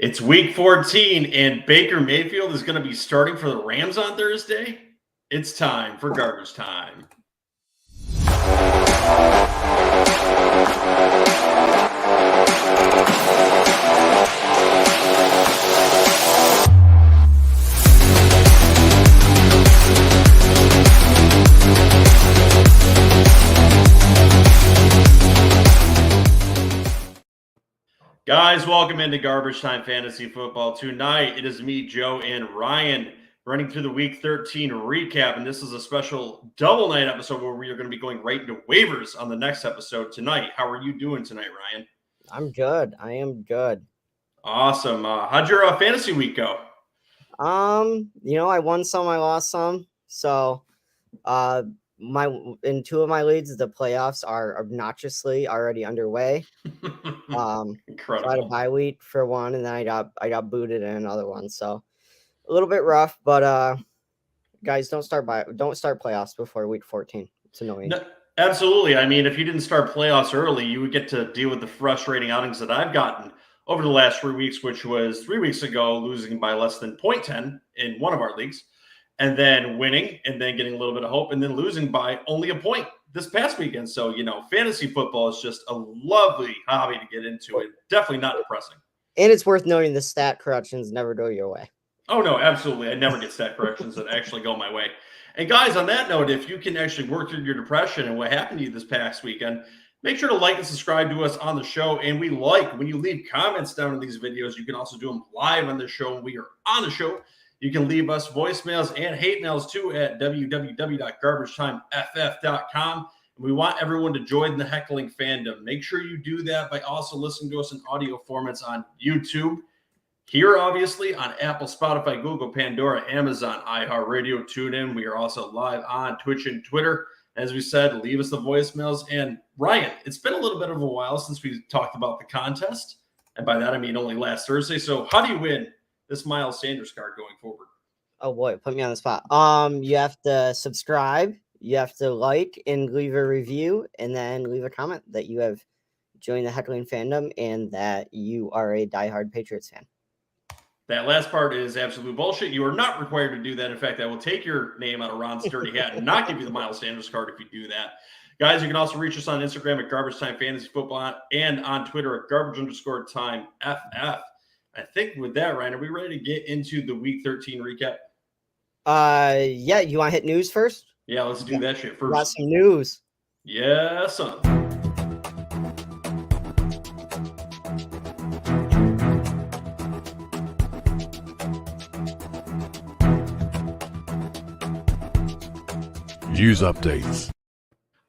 It's week 14, and Baker Mayfield is going to be starting for the Rams on Thursday. It's time for Garbage Time. Guys, welcome into Garbage Time Fantasy Football. Tonight, it is me, Joe, and Ryan running through the Week 13 recap, and this is a special double night episode where we are going to be going right into waivers on the next episode tonight. How are you doing tonight, Ryan? I'm good. I am good. Awesome. How'd your fantasy week go? I won some, I lost some. So, in two of my leagues, the playoffs are obnoxiously already underway. Incredible. So I had a bye week for one, and then I got booted in another one. So a little bit rough, but guys, don't start playoffs before week 14. It's annoying. No, absolutely. I mean, if you didn't start playoffs early, you would get to deal with the frustrating outings that I've gotten over the last 3 weeks, which was 3 weeks ago, losing by less than 0.10 in one of our leagues, and then winning, and then getting a little bit of hope, and then losing by only a point this past weekend. So, fantasy football is just a lovely hobby to get into. It definitely not depressing. And it's worth noting the stat corrections never go your way. Oh, no, absolutely. I never get stat corrections that actually go my way. And guys, on that note, if you can actually work through your depression and what happened to you this past weekend, make sure to like and subscribe to us on the show. And we like when you leave comments down in these videos. You can also do them live on the show when we are on the show. You can leave us voicemails and hate mails too at www.garbagetimeff.com. And we want everyone to join the heckling fandom. Make sure you do that by also listening to us in audio formats on YouTube. Here, obviously, on Apple, Spotify, Google, Pandora, Amazon, Iheartradio, Tunein. We are also live on Twitch and Twitter. As we said, leave us the voicemails. And Ryan, it's been a little bit of a while since we talked about the contest. And by that, I mean only last Thursday. So how do you win this Miles Sanders card going forward? Oh boy, put me on the spot. You have to subscribe, you have to like and leave a review, and then leave a comment that you have joined the heckling fandom and that you are a diehard Patriots fan. That last part is absolute bullshit. You are not required to do that. In fact, I will take your name out of Ron's dirty hat and not give you the Miles Sanders card if you do that. Guys, you can also reach us on Instagram at Garbage Time Fantasy Football and on Twitter at Garbage_Time FF. I think with that, Ryan, are we ready to get into the Week 13 recap? Yeah, you want to hit news first? Yeah, let's do that shit first. Got some news. Yeah, son. News updates.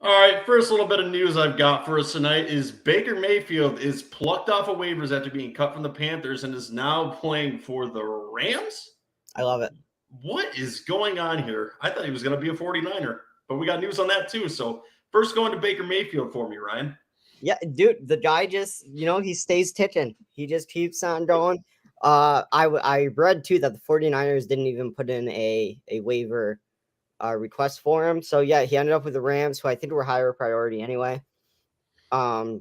All right, first little bit of news I've got for us tonight is Baker Mayfield is plucked off of waivers after being cut from the Panthers and is now playing for the Rams. I love it. What is going on here? I thought he was going to be a 49er, but we got news on that too. So first going to Baker Mayfield for me, Ryan. Yeah, dude, the guy just, he stays ticking. He just keeps on going. I read too that the 49ers didn't even put in a waiver request for him. So yeah, he ended up with the Rams, who I think were higher priority anyway. I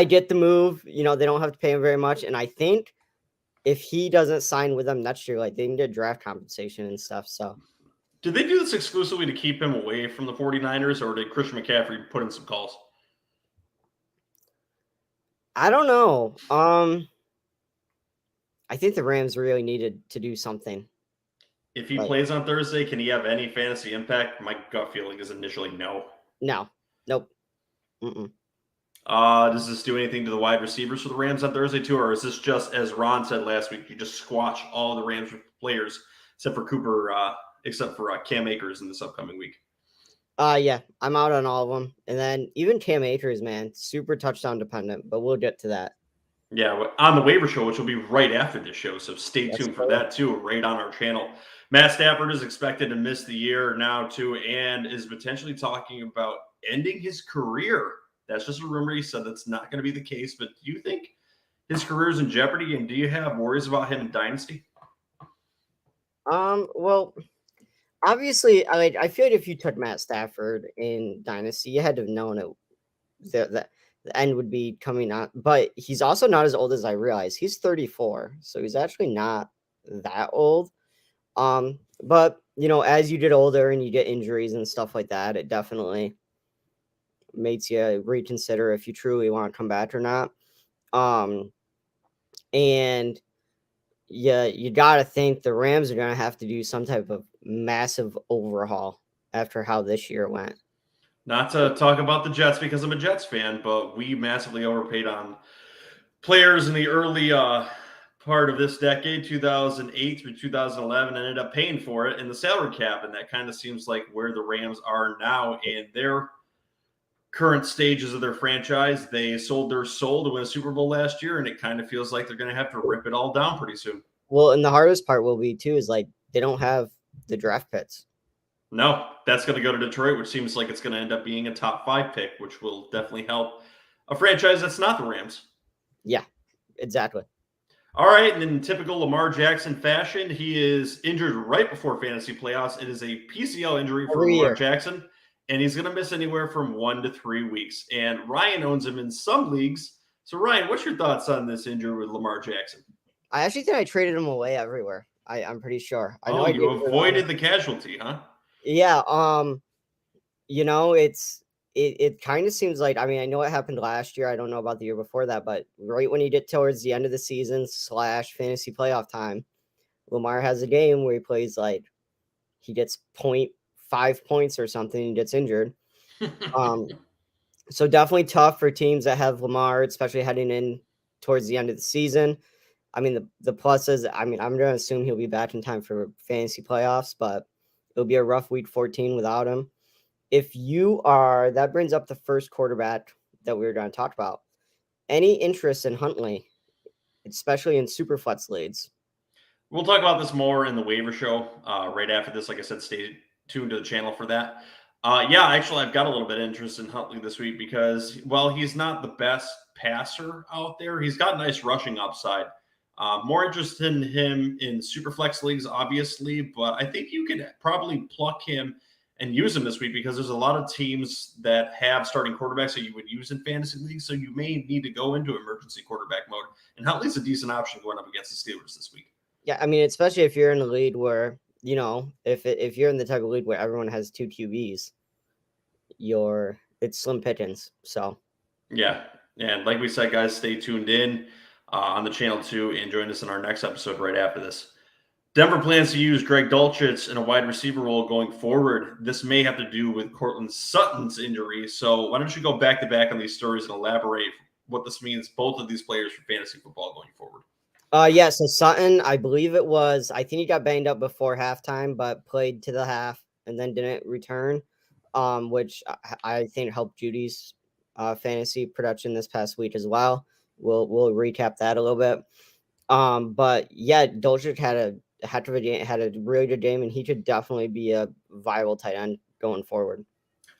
get the move. They don't have to pay him very much, and I think if he doesn't sign with them next year, like, they can get draft compensation and stuff. So did they do this exclusively to keep him away from the 49ers, or did Christian McCaffrey put in some calls? I don't know. I think the Rams really needed to do something. If he plays on Thursday, can he have any fantasy impact? My gut feeling is initially no. No. Nope. Mm-mm. Does this do anything to the wide receivers for the Rams on Thursday too, or is this just, as Ron said last week, you just squash all the Rams players except for Cam Akers in this upcoming week? Yeah, I'm out on all of them, and then even Cam Akers, man, super touchdown dependent, but we'll get to that. Yeah, on the waiver show, which will be right after this show, so stay tuned for that too, right on our channel. Matt Stafford is expected to miss the year now too, and is potentially talking about ending his career. That's just a rumor. He said that's not going to be the case, but do you think his career is in jeopardy, and do you have worries about him in Dynasty? Well, obviously, I feel like if you took Matt Stafford in Dynasty, you had to have known it. the end would be coming on. But he's also not as old as I realize. He's 34, so he's actually not that old. But as you get older and you get injuries and stuff like that, it definitely makes you reconsider if you truly want to come back or not. And yeah, you got to think the Rams are going to have to do some type of massive overhaul after how this year went. Not to talk about the Jets because I'm a Jets fan, but we massively overpaid on players in the early part of this decade, 2008 through 2011, ended up paying for it in the salary cap. And that kind of seems like where the Rams are now in their current stages of their franchise. They sold their soul to win a Super Bowl last year, and it kind of feels like they're going to have to rip it all down pretty soon. Well, and the hardest part will be too is like they don't have the draft picks. No, that's going to go to Detroit, which seems like it's going to end up being a top 5 pick, which will definitely help a franchise that's not the Rams. Yeah, exactly. All right, and in typical Lamar Jackson fashion, he is injured right before fantasy playoffs. It is a PCL injury for Lamar Jackson, and he's going to miss anywhere from 1 to 3 weeks. And Ryan owns him in some leagues. So, Ryan, what's your thoughts on this injury with Lamar Jackson? I actually think I traded him away everywhere. I'm pretty sure. I know you avoided the casualty, huh? Yeah. It kind of seems like, I mean, I know it happened last year. I don't know about the year before that, but right when you get towards the end of the season / fantasy playoff time, Lamar has a game where he plays like he gets 0.5 points or something and gets injured. So definitely tough for teams that have Lamar, especially heading in towards the end of the season. I mean, the plus is, I mean, I'm going to assume he'll be back in time for fantasy playoffs, but it'll be a rough week 14 without him. That brings up the first quarterback that we were going to talk about. Any interest in Huntley, especially in Superflex leagues? We'll talk about this more in the waiver show right after this. Like I said, stay tuned to the channel for that. Actually, I've got a little bit of interest in Huntley this week because, while he's not the best passer out there, he's got nice rushing upside. More interested in him in Superflex leagues, obviously, but I think you could probably pluck him and use him this week because there's a lot of teams that have starting quarterbacks that you would use in fantasy leagues. So you may need to go into emergency quarterback mode. And Huntley's a decent option going up against the Steelers this week. Yeah, I mean, especially if you're in a league where, if you're in the type of league where everyone has 2 QBs, it's slim pickings. So, yeah. And like we said, guys, stay tuned in on the channel too and join us in our next episode right after this. Denver plans to use Greg Dulcich in a wide receiver role going forward. This may have to do with Courtland Sutton's injury. So why don't you go back to back on these stories and elaborate what this means, both of these players, for fantasy football going forward? So Sutton, I think he got banged up before halftime, but played to the half and then didn't return, which I think helped Judy's fantasy production this past week as well. We'll recap that a little bit. But yeah, Dulcich had a really good game, and he could definitely be a viable tight end going forward.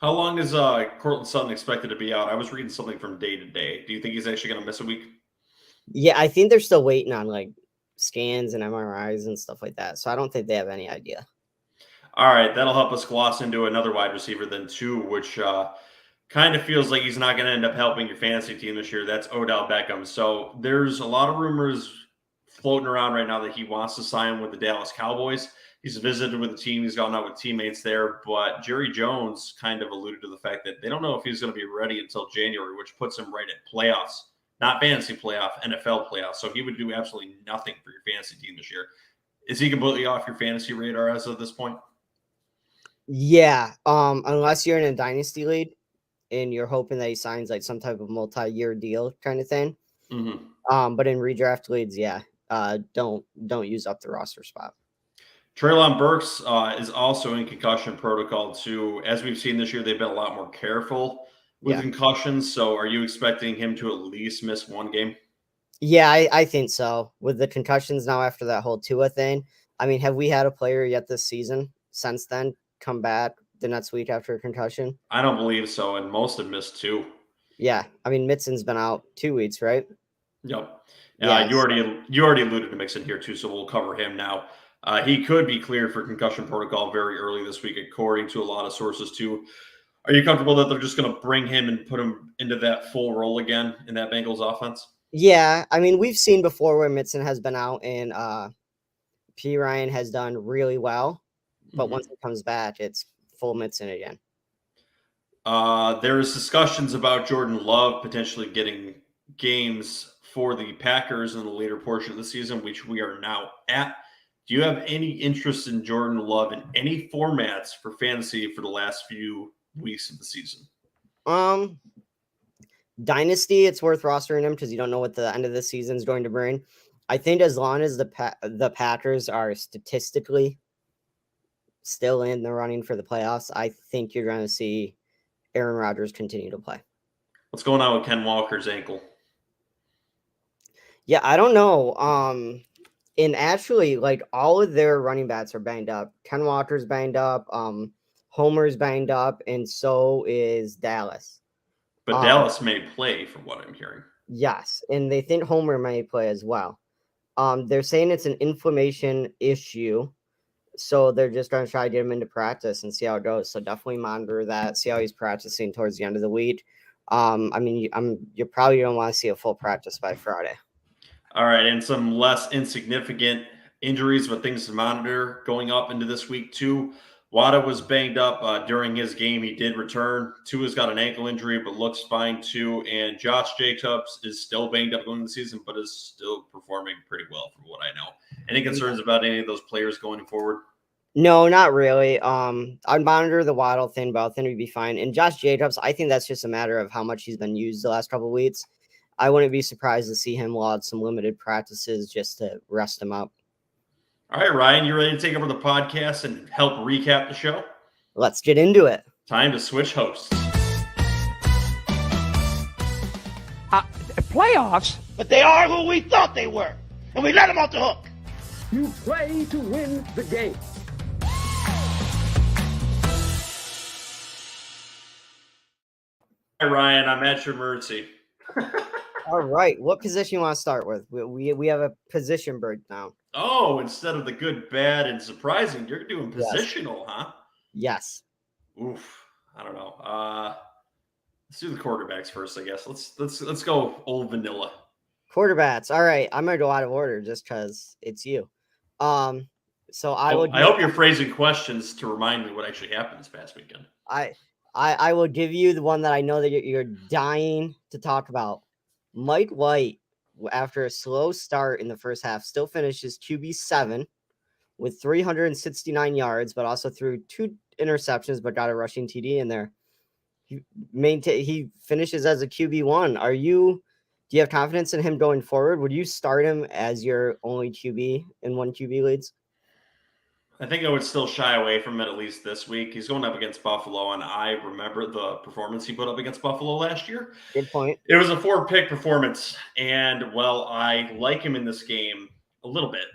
How long is Courtland Sutton expected to be out? I was reading something from day to day. Do you think he's actually going to miss a week? Yeah, I think they're still waiting on like scans and MRIs and stuff like that. So I don't think they have any idea. All right, that'll help us gloss into another wide receiver then too, which kind of feels like he's not going to end up helping your fantasy team this year. That's Odell Beckham. So there's a lot of rumors floating around right now that he wants to sign with the Dallas Cowboys. He's visited with the team. He's gone out with teammates there. But Jerry Jones kind of alluded to the fact that they don't know if he's going to be ready until January, which puts him right at playoffs. Not fantasy playoff, NFL playoffs. So he would do absolutely nothing for your fantasy team this year. Is he completely off your fantasy radar as of this point? Yeah. Unless you're in a dynasty league and you're hoping that he signs like some type of multi-year deal kind of thing. Mm-hmm. But in redraft leagues, don't use up the roster spot. Treylon Burks is also in concussion protocol too. As we've seen this year, they've been a lot more careful with concussions. So are you expecting him to at least miss one game? Yeah, I think so. With the concussions now after that whole Tua thing. I mean, have we had a player yet this season since then come back the next week after a concussion? I don't believe so. And most have missed 2. Yeah. I mean, Mitson's been out 2 weeks, right? Yep. You already alluded to Mixon here too. So we'll cover him now. He could be cleared for concussion protocol very early this week, according to a lot of sources too. Are you comfortable that they're just going to bring him and put him into that full role again in that Bengals offense? Yeah, I mean, we've seen before where Mixon has been out and P. Ryan has done really well, but once he comes back, it's full Mixon again. There is discussions about Jordan Love potentially getting games for the Packers in the later portion of the season, which we are now at. Do you have any interest in Jordan Love in any formats for fantasy for the last few weeks of the season? Dynasty, it's worth rostering him because you don't know what the end of the season is going to bring. I think as long as the Packers are statistically still in the running for the playoffs, I think you're going to see Aaron Rodgers continue to play. What's going on with Ken Walker's ankle? Yeah, I don't know. And actually, like all of their running backs are banged up. Ken Walker's banged up. Homer's banged up, and so is Dallas. But Dallas may play, from what I'm hearing. Yes, and they think Homer may play as well. They're saying it's an inflammation issue, so they're just going to try to get him into practice and see how it goes. So definitely monitor that. See how he's practicing towards the end of the week. I mean, you probably don't want to see a full practice by Friday. All right, and some less insignificant injuries, but things to monitor going up into this week too. Wada was banged up during his game. He did return. Tua's got an ankle injury, but looks fine too. And Josh Jacobs is still banged up going into the season, but is still performing pretty well from what I know. Any concerns about any of those players going forward? No, not really. I'd monitor the Waddle thing, but I think he'd be fine. And Josh Jacobs, I think that's just a matter of how much he's been used the last couple of weeks. I wouldn't be surprised to see him log some limited practices just to rest him up. All right, Ryan, you ready to take over the podcast and help recap the show? Let's get into it. Time to switch hosts. Playoffs? But they are who we thought they were, and we let them off the hook. You play to win the game. Hi, Ryan, I'm at your mercy. All right. What position you want to start with? We have a position breakdown. Oh, instead of the good, bad, and surprising, you're doing positional, huh? Yes. Oof. I don't know. Let's do the quarterbacks first, I guess. Let's go old vanilla. Quarterbacks. All right. I'm gonna go out of order just because it's you. So I hope you're phrasing questions to remind me what actually happened this past weekend. I will give you the one that I know that you're dying to talk about. Mike White, after a slow start in the first half, still finishes QB7 with 369 yards, but also threw 2 interceptions, but got a rushing TD in there. He finishes as a QB1. Do you have confidence in him going forward? Would you start him as your only QB in one QB leagues? I think I would still shy away from it at least this week. He's going up against Buffalo, and I remember the performance he put up against Buffalo last year. Good point. It was a 4-pick performance, and while I like him in this game a little bit,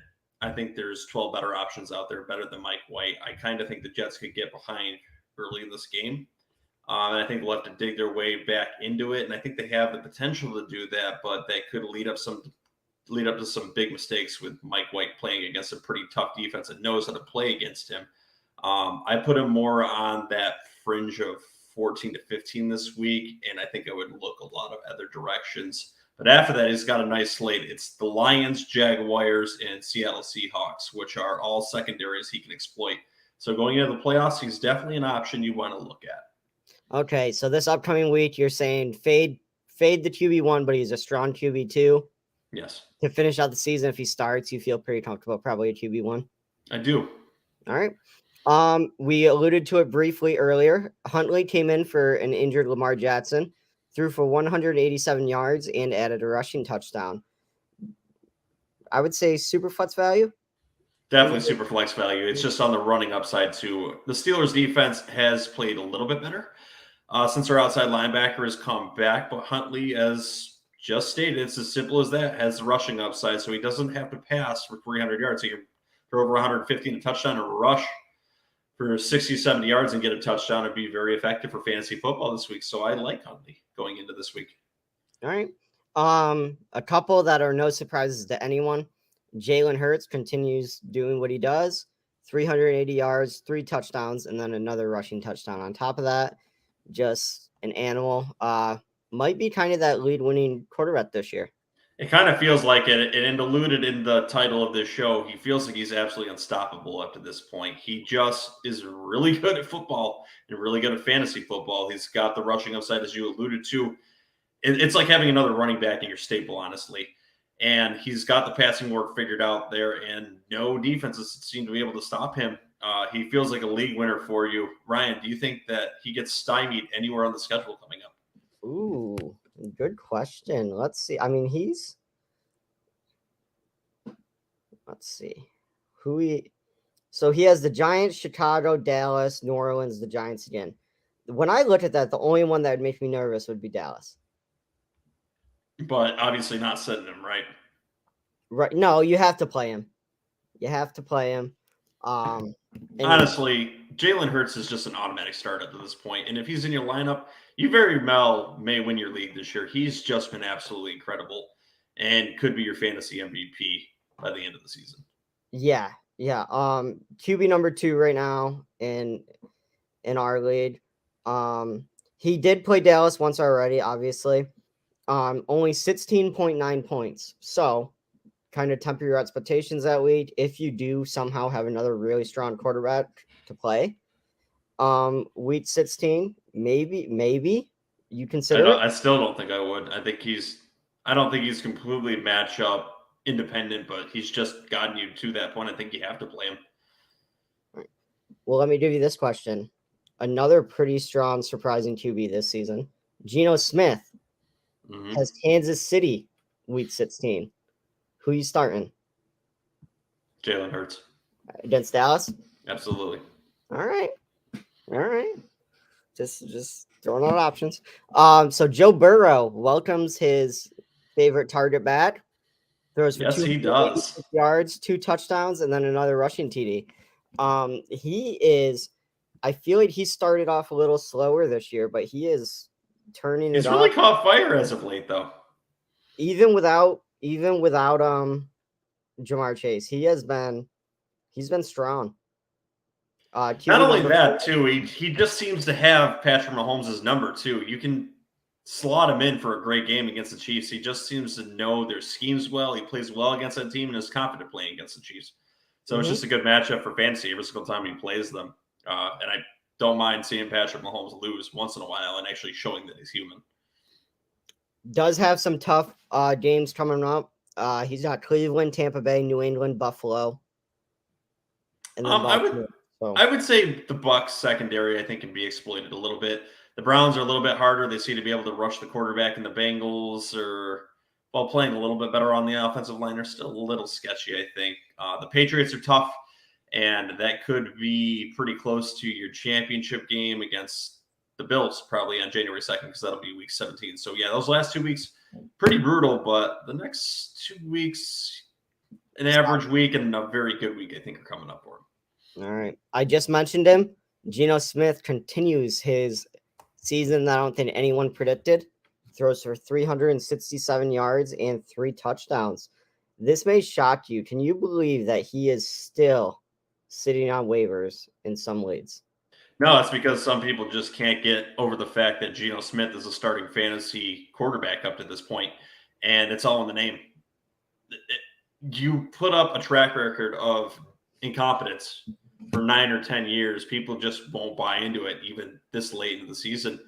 I think there's 12 better options out there, better than Mike White. I kind of think the Jets could get behind early in this game, and I think they'll have to dig their way back into it, and I think they have the potential to do that, but that could lead up to some big mistakes with Mike White playing against a pretty tough defense that knows how to play against him. I put him more on that fringe of 14 to 15 this week, and I think I would look a lot of other directions. But after that, he's got a nice slate. It's the Lions, Jaguars, and Seattle Seahawks, which are all secondaries he can exploit. So going into the playoffs, he's definitely an option you want to look at. Okay, so this upcoming week, you're saying fade the QB1, but he's a strong QB2. Yes. To finish out the season, if he starts, you feel pretty comfortable, probably a QB1. I do. All right. We alluded to it briefly earlier. Huntley came in for an injured Lamar Jackson, threw for 187 yards and added a rushing touchdown. I would say super flex value. Definitely super flex value. It's just on the running upside too. The Steelers defense has played a little bit better since their outside linebacker has come back, but Huntley, as just stated, it's as simple as that, has the rushing upside, so he doesn't have to pass for 300 yards. He can throw over 150 in a touchdown or rush for 60, 70 yards and get a touchdown and be very effective for fantasy football this week. So I like Huntley going into this week. All right. A couple that are no surprises to anyone. Jalen Hurts continues doing what he does. 380 yards, 3 touchdowns, and then another rushing touchdown on top of that. just an animal. Might be kind of that lead winning quarterback this year. It kind of feels like it, and alluded in the title of this show. He feels like he's absolutely unstoppable up to this point. He just is really good at football and really good at fantasy football. He's got the rushing upside, as you alluded to. It's like having another running back in your staple, honestly. And he's got the passing work figured out there, and no defenses seem to be able to stop him. He feels like a league winner for you. Ryan, do you think that he gets stymied anywhere on the schedule coming up? Ooh, good question. Let's see. I mean, let's see so he has the Giants, Chicago, Dallas, New Orleans, the Giants again. When I look at that, the only one that would make me nervous would be Dallas. But obviously not sitting him, right? Right. No, you have to play him. Honestly, Jalen Hurts is just an automatic start at this point. And if he's in your lineup, you very well may win your league this year. He's just been absolutely incredible and could be your fantasy MVP by the end of the season. Yeah. QB number 2 right now in our league. He did play Dallas once already, obviously. Only 16.9 points. So kind of temper your expectations that week. If you do somehow have another really strong quarterback to play, week 16, maybe you consider it. I still don't think I would. I don't think he's completely matchup independent, but he's just gotten you to that point. I think you have to play him. Well, let me give you this question. Another pretty strong, surprising QB this season. Geno Smith has Kansas City week 16. Who you starting? Jalen Hurts. Against Dallas? Absolutely. All right. Just throwing out options. So Joe Burrow welcomes his favorite target back. Throws for he does. yards, 2 touchdowns, and then another rushing TD. I feel like he started off a little slower this year, but he is turning He's it really up. caught fire as of late, though. Even without Jamar Chase, he's been strong. Not only that, too, he just seems to have Patrick Mahomes' number, too. You can slot him in for a great game against the Chiefs. He just seems to know their schemes well. He plays well against that team and is confident playing against the Chiefs. So it's just a good matchup for fantasy every single time he plays them. And I don't mind seeing Patrick Mahomes lose once in a while and actually showing that he's human. Does have some tough games coming up. He's got Cleveland, Tampa Bay, New England, Buffalo. And then I would say the Bucs secondary, I think, can be exploited a little bit. The Browns are a little bit harder. They seem to be able to rush the quarterback, and the Bengals are, while playing a little bit better on the offensive line, are still a little sketchy, I think. The Patriots are tough, and that could be pretty close to your championship game against the Bills, probably on January 2nd, because that'll be week 17. So, yeah, those last 2 weeks, pretty brutal, but the next 2 weeks, an average week and a very good week, I think, are coming up for him. All right. I just mentioned him. Geno Smith continues his season that I don't think anyone predicted. Throws for 367 yards and 3 touchdowns. This may shock you. Can you believe that he is still sitting on waivers in some leagues? No, it's because some people just can't get over the fact that Geno Smith is a starting fantasy quarterback up to this point, and it's all in the name. You put up a track record of incompetence for 9 or 10 years. People just won't buy into it, even this late in the season.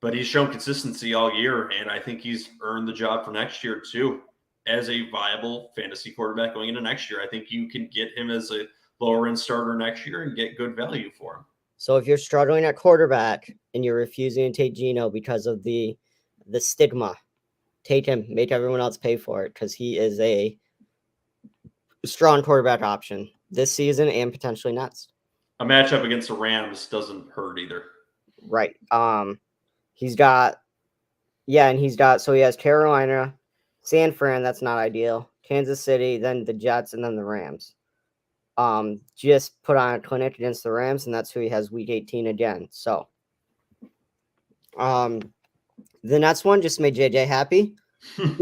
But he's shown consistency all year, and I think he's earned the job for next year too. As a viable fantasy quarterback going into next year, I think you can get him as a lower-end starter next year and get good value for him. So if you're struggling at quarterback and you're refusing to take Geno because of the stigma, take him, make everyone else pay for it, because he is a strong quarterback option this season and potentially next. A matchup against the Rams doesn't hurt either. Right. He has Carolina, San Fran, that's not ideal, Kansas City, then the Jets, and then the Rams. Just put on a clinic against the Rams, and that's who he has week 18 again. So the next one just made JJ happy.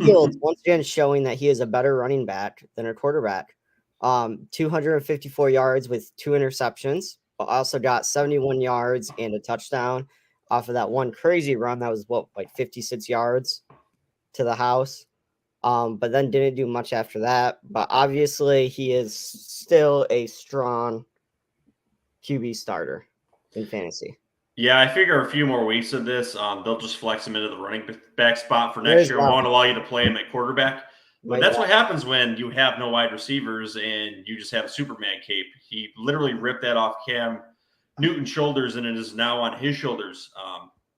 Fields once again showing that he is a better running back than a quarterback. 254 yards with 2 interceptions, but also got 71 yards and a touchdown. off of that one crazy run that was like 56 yards to the house. But then didn't do much after that. But obviously, he is still a strong QB starter in fantasy. Yeah, I figure a few more weeks of this, they'll just flex him into the running back spot for next There's year. that. Won't allow you to play him at quarterback. But Might that's not. what happens when you have no wide receivers and you just have a Superman cape. He literally ripped that off Cam Newton's shoulders, and it is now on his shoulders.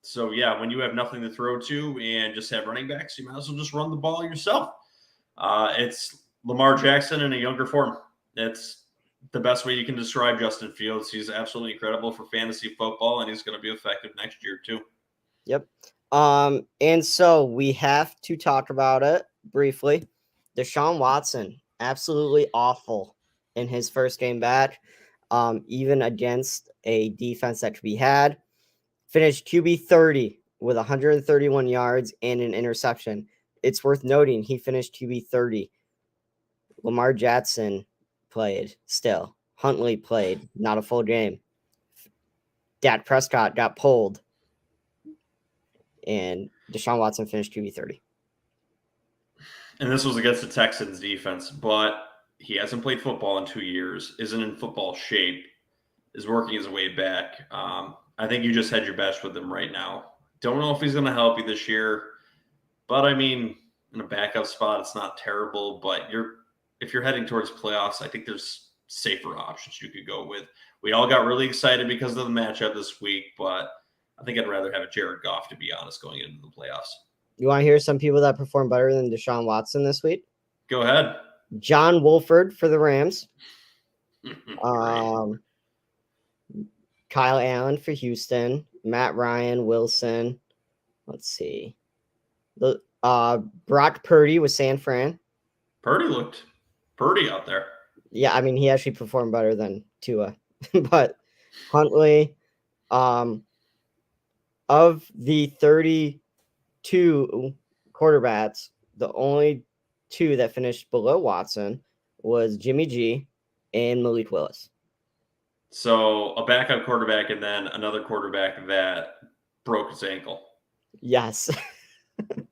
So, yeah, when you have nothing to throw to and just have running backs, you might as well just run the ball yourself. It's Lamar Jackson in a younger form. That's the best way you can describe Justin Fields. He's absolutely incredible for fantasy football, and he's going to be effective next year too. Yep. And so we have to talk about it briefly. Deshaun Watson, absolutely awful in his first game back, even against a defense that could be had. Finished QB 30 with 131 yards and an interception. It's worth noting he finished QB 30. Lamar Jackson played still. Huntley played, not a full game. Dak Prescott got pulled. And Deshaun Watson finished QB 30. And this was against the Texans defense, but he hasn't played football in 2 years, isn't in football shape, is working his way back. I think you just had your best with him right now. Don't know if he's going to help you this year, but I mean, in a backup spot, it's not terrible, but if you're heading towards playoffs, I think there's safer options you could go with. We all got really excited because of the matchup this week, but I think I'd rather have a Jared Goff, to be honest, going into the playoffs. You want to hear some people that perform better than Deshaun Watson this week? Go ahead. John Wolford for the Rams. Kyle Allen for Houston. Matt Ryan, Wilson. Let's see. Brock Purdy with San Fran. Purdy looked Purdy out there. Yeah, I mean, he actually performed better than Tua. But Huntley, of the 32 quarterbacks, the only two that finished below Watson was Jimmy G and Malik Willis. So a backup quarterback and then another quarterback that broke his ankle. Yes.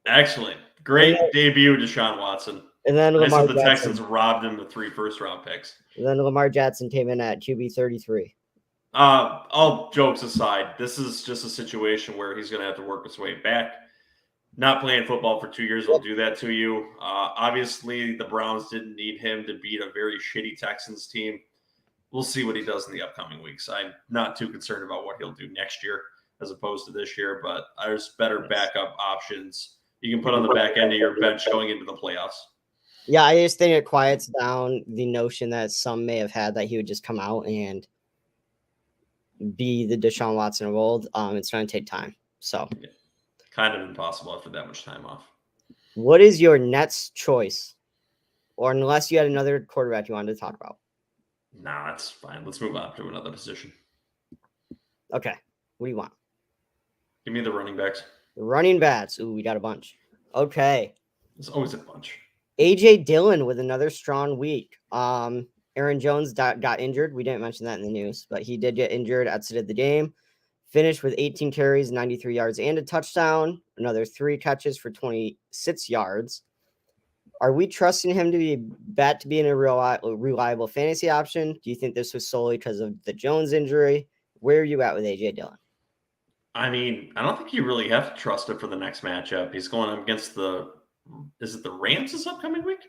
Excellent. Great debut, Deshaun Watson. And then I Lamar said the Jackson. Texans robbed him of 3 first-round picks. And then Lamar Jackson came in at QB 33. All jokes aside, this is just a situation where he's going to have to work his way back. Not playing football for 2 years will do that to you. Obviously, the Browns didn't need him to beat a very shitty Texans team. We'll see what he does in the upcoming weeks. I'm not too concerned about what he'll do next year as opposed to this year, but there's better backup options you can put on the back end of your bench going into the playoffs. Yeah, I just think it quiets down the notion that some may have had that he would just come out and be the Deshaun Watson of old. It's going to take time. So, yeah. Kind of impossible after that much time off. What is your next choice? Or unless you had another quarterback you wanted to talk about. Nah, that's fine. Let's move on to another position. Okay. What do you want? Give me the running backs. Running backs. Ooh, we got a bunch. Okay. There's always a bunch. AJ Dillon with another strong week. Aaron Jones got injured. We didn't mention that in the news, but he did get injured, exited the game. Finished with 18 carries, 93 yards, and a touchdown. Another 3 catches for 26 yards. Are we trusting him to be back to being a reliable fantasy option? Do you think this was solely because of the Jones injury? Where are you at with AJ Dillon? I mean, I don't think you really have to trust him for the next matchup. He's going up against is it the Rams this upcoming week?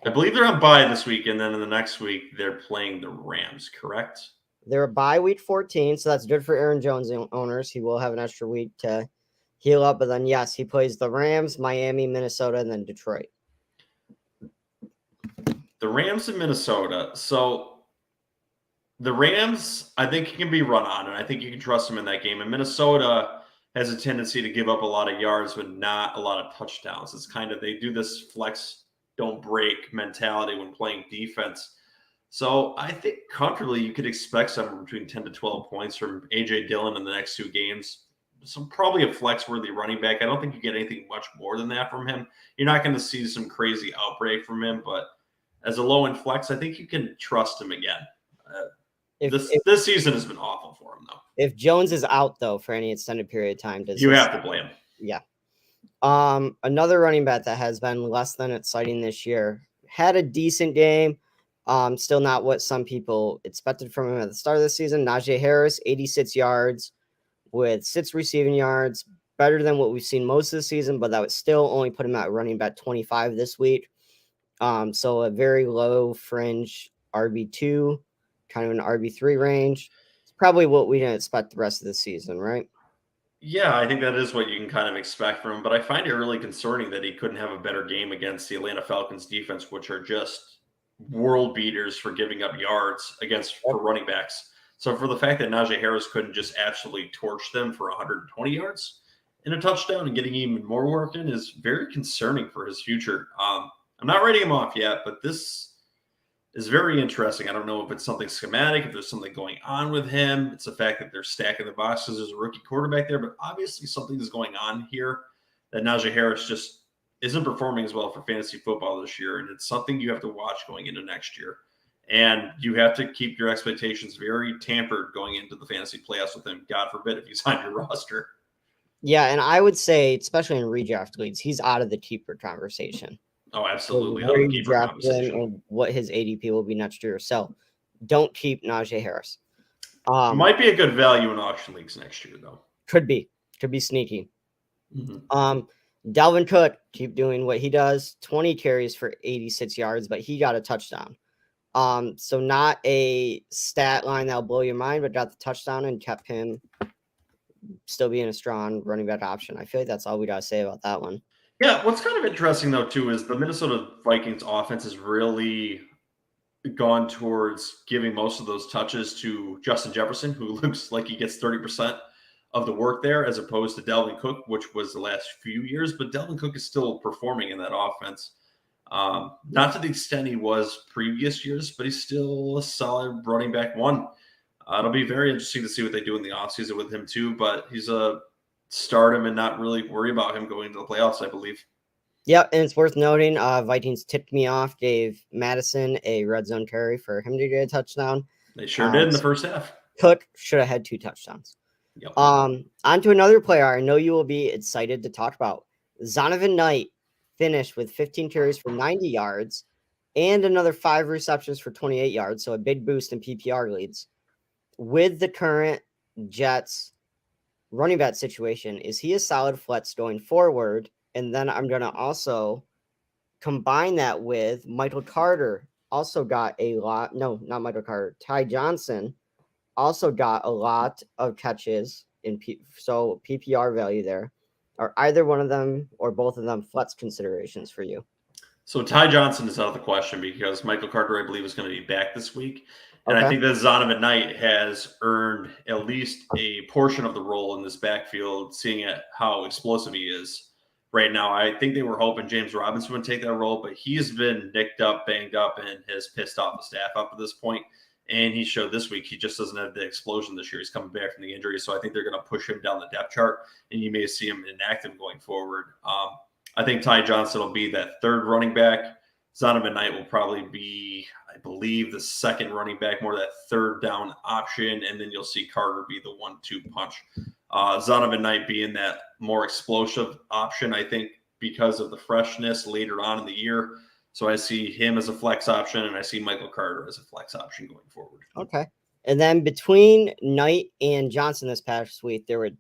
I believe they're on bye this week, and then in the next week, they're playing the Rams, correct? They're a bye week 14, so that's good for Aaron Jones owners. He will have an extra week to heal up, but then, yes, he plays the Rams, Miami, Minnesota, and then Detroit. The Rams in Minnesota. So the Rams, I think he can be run on, and I think you can trust him in that game. And Minnesota has a tendency to give up a lot of yards, but not a lot of touchdowns. It's kind of, they do this flex, don't break mentality when playing defense. So I think comfortably you could expect somewhere between 10 to 12 points from A.J. Dillon in the next 2 games. So probably a flex-worthy running back. I don't think you get anything much more than that from him. You're not going to see some crazy outbreak from him, but as a low-end flex, I think you can trust him again. This season has been awful for him, though. If Jones is out though for any extended period of time, You have to blame him. Yeah. Another running back that has been less than exciting this year had a decent game. Still not what some people expected from him at the start of the season. Najee Harris, 86 yards with 6 receiving yards, better than what we've seen most of the season, but that would still only put him at running back 25 this week. So a very low fringe RB2, kind of an RB3 range. It's probably what we didn't expect the rest of the season, right? Yeah, I think that is what you can kind of expect from him, but I find it really concerning that he couldn't have a better game against the Atlanta Falcons defense, which are just world beaters for giving up yards for running backs. So for the fact that Najee Harris couldn't just absolutely torch them for 120 yards and a touchdown and getting even more work in is very concerning for his future. I'm not writing him off yet, but this is very interesting. I don't know if it's something schematic, if there's something going on with him. It's the fact that they're stacking the boxes as a rookie quarterback there, but obviously something is going on here that Najee Harris just isn't performing as well for fantasy football this year, and it's something you have to watch going into next year. And you have to keep your expectations very tampered going into the fantasy playoffs with him. God forbid if he's on your roster. Yeah, and I would say, especially in redraft leagues, he's out of the keeper conversation. Oh, absolutely. Where you draft him and what his ADP will be next year. So don't keep Najee Harris. Might be a good value in auction leagues next year, though. Could be sneaky. Mm-hmm. Dalvin Cook, keep doing what he does. 20 carries for 86 yards, but he got a touchdown. So not a stat line that'll blow your mind, but got the touchdown and kept him still being a strong running back option. I feel like that's all we got to say about that one. Yeah, what's kind of interesting, though, too, is the Minnesota Vikings offense has really gone towards giving most of those touches to Justin Jefferson, who looks like he gets 30% of the work there, as opposed to Dalvin Cook, which was the last few years. But Dalvin Cook is still performing in that offense. Not to the extent he was previous years, but he's still a solid running back one. It'll be very interesting to see what they do in the offseason with him, too. But he's a start him and not really worry about him going into the playoffs, I believe. Yeah, and it's worth noting, Vikings tipped me off, gave Madison a red zone carry for him to get a touchdown. They sure did in the first half. Cook should have had 2 touchdowns. Yep. On to another player I know you will be excited to talk about. Zonovan Knight finished with 15 carries for 90 yards and another 5 receptions for 28 yards, so a big boost in PPR leads. With the current Jets running back situation, is he a solid flex going forward? And then I'm going to also combine that with Michael Carter. Also got a lot. No, not Michael Carter. Ty Johnson also got a lot of catches so PPR value there. Are either one of them or both of them flex considerations for you? So Ty Johnson is out of the question because Michael Carter, I believe, is going to be back this week. And Okay. I think that Zonovan Knight has earned at least a portion of the role in this backfield, seeing how explosive he is right now. I think they were hoping James Robinson would take that role, but he's been nicked up, banged up, and has pissed off the staff up to this point. And he showed this week he just doesn't have the explosion this year. He's coming back from the injury, so I think they're going to push him down the depth chart, and you may see him inactive going forward. I think Ty Johnson will be that third running back. Zonovan Knight will probably be, I believe, the second running back, more that third down option, and then you'll see Carter be the 1-2 punch. Zonovan Knight being that more explosive option, I think, because of the freshness later on in the year. So I see him as a flex option, and I see Michael Carter as a flex option going forward. Okay. And then between Knight and Johnson this past week, there were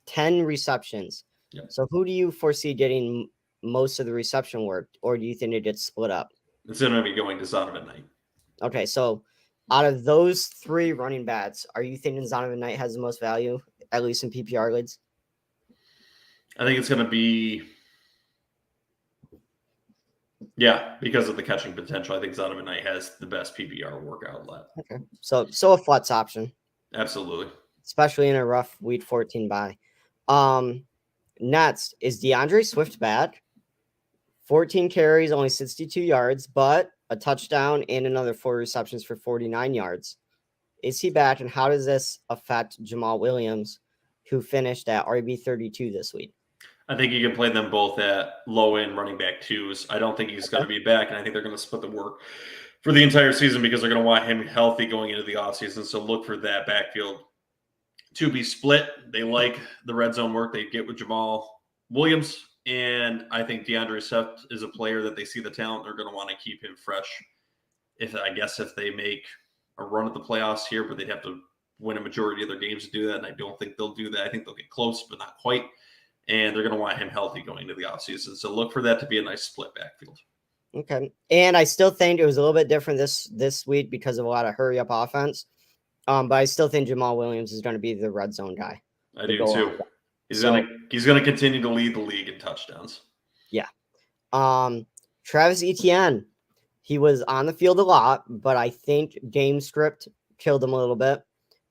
10 receptions. Yep. So who do you foresee getting most of the reception work, or do you think it gets split up? It's going to be going to Zonovan Knight. Okay, so out of those 3 running backs, are you thinking Zonovan Knight has the most value, at least in PPR leagues? I think it's going to be, because of the catching potential. I think Zonovan Knight has the best PPR work outlet. Okay, so a flex option. Absolutely. Especially in a rough week 14 bye. Next, is DeAndre Swift back? 14 carries, only 62 yards, but a touchdown and another 4 receptions for 49 yards. Is he back, and how does this affect Jamal Williams, who finished at RB32 this week? I think you can play them both at low-end running back twos. I don't think he's going to be back, and I think they're going to split the work for the entire season because they're going to want him healthy going into the offseason. So look for that backfield to be split. They like the red zone work they get with Jamal Williams. And I think DeAndre Swift is a player that they see the talent. They're going to want to keep him fresh. If they make a run at the playoffs here, but they'd have to win a majority of their games to do that. And I don't think they'll do that. I think they'll get close, but not quite. And they're going to want him healthy going into the offseason. So look for that to be a nice split backfield. Okay. And I still think it was a little bit different this week because of a lot of hurry up offense. But I still think Jamal Williams is going to be the red zone guy. I do too. He's gonna continue to lead the league in touchdowns. Yeah. Travis Etienne, he was on the field a lot, but I think game script killed him a little bit.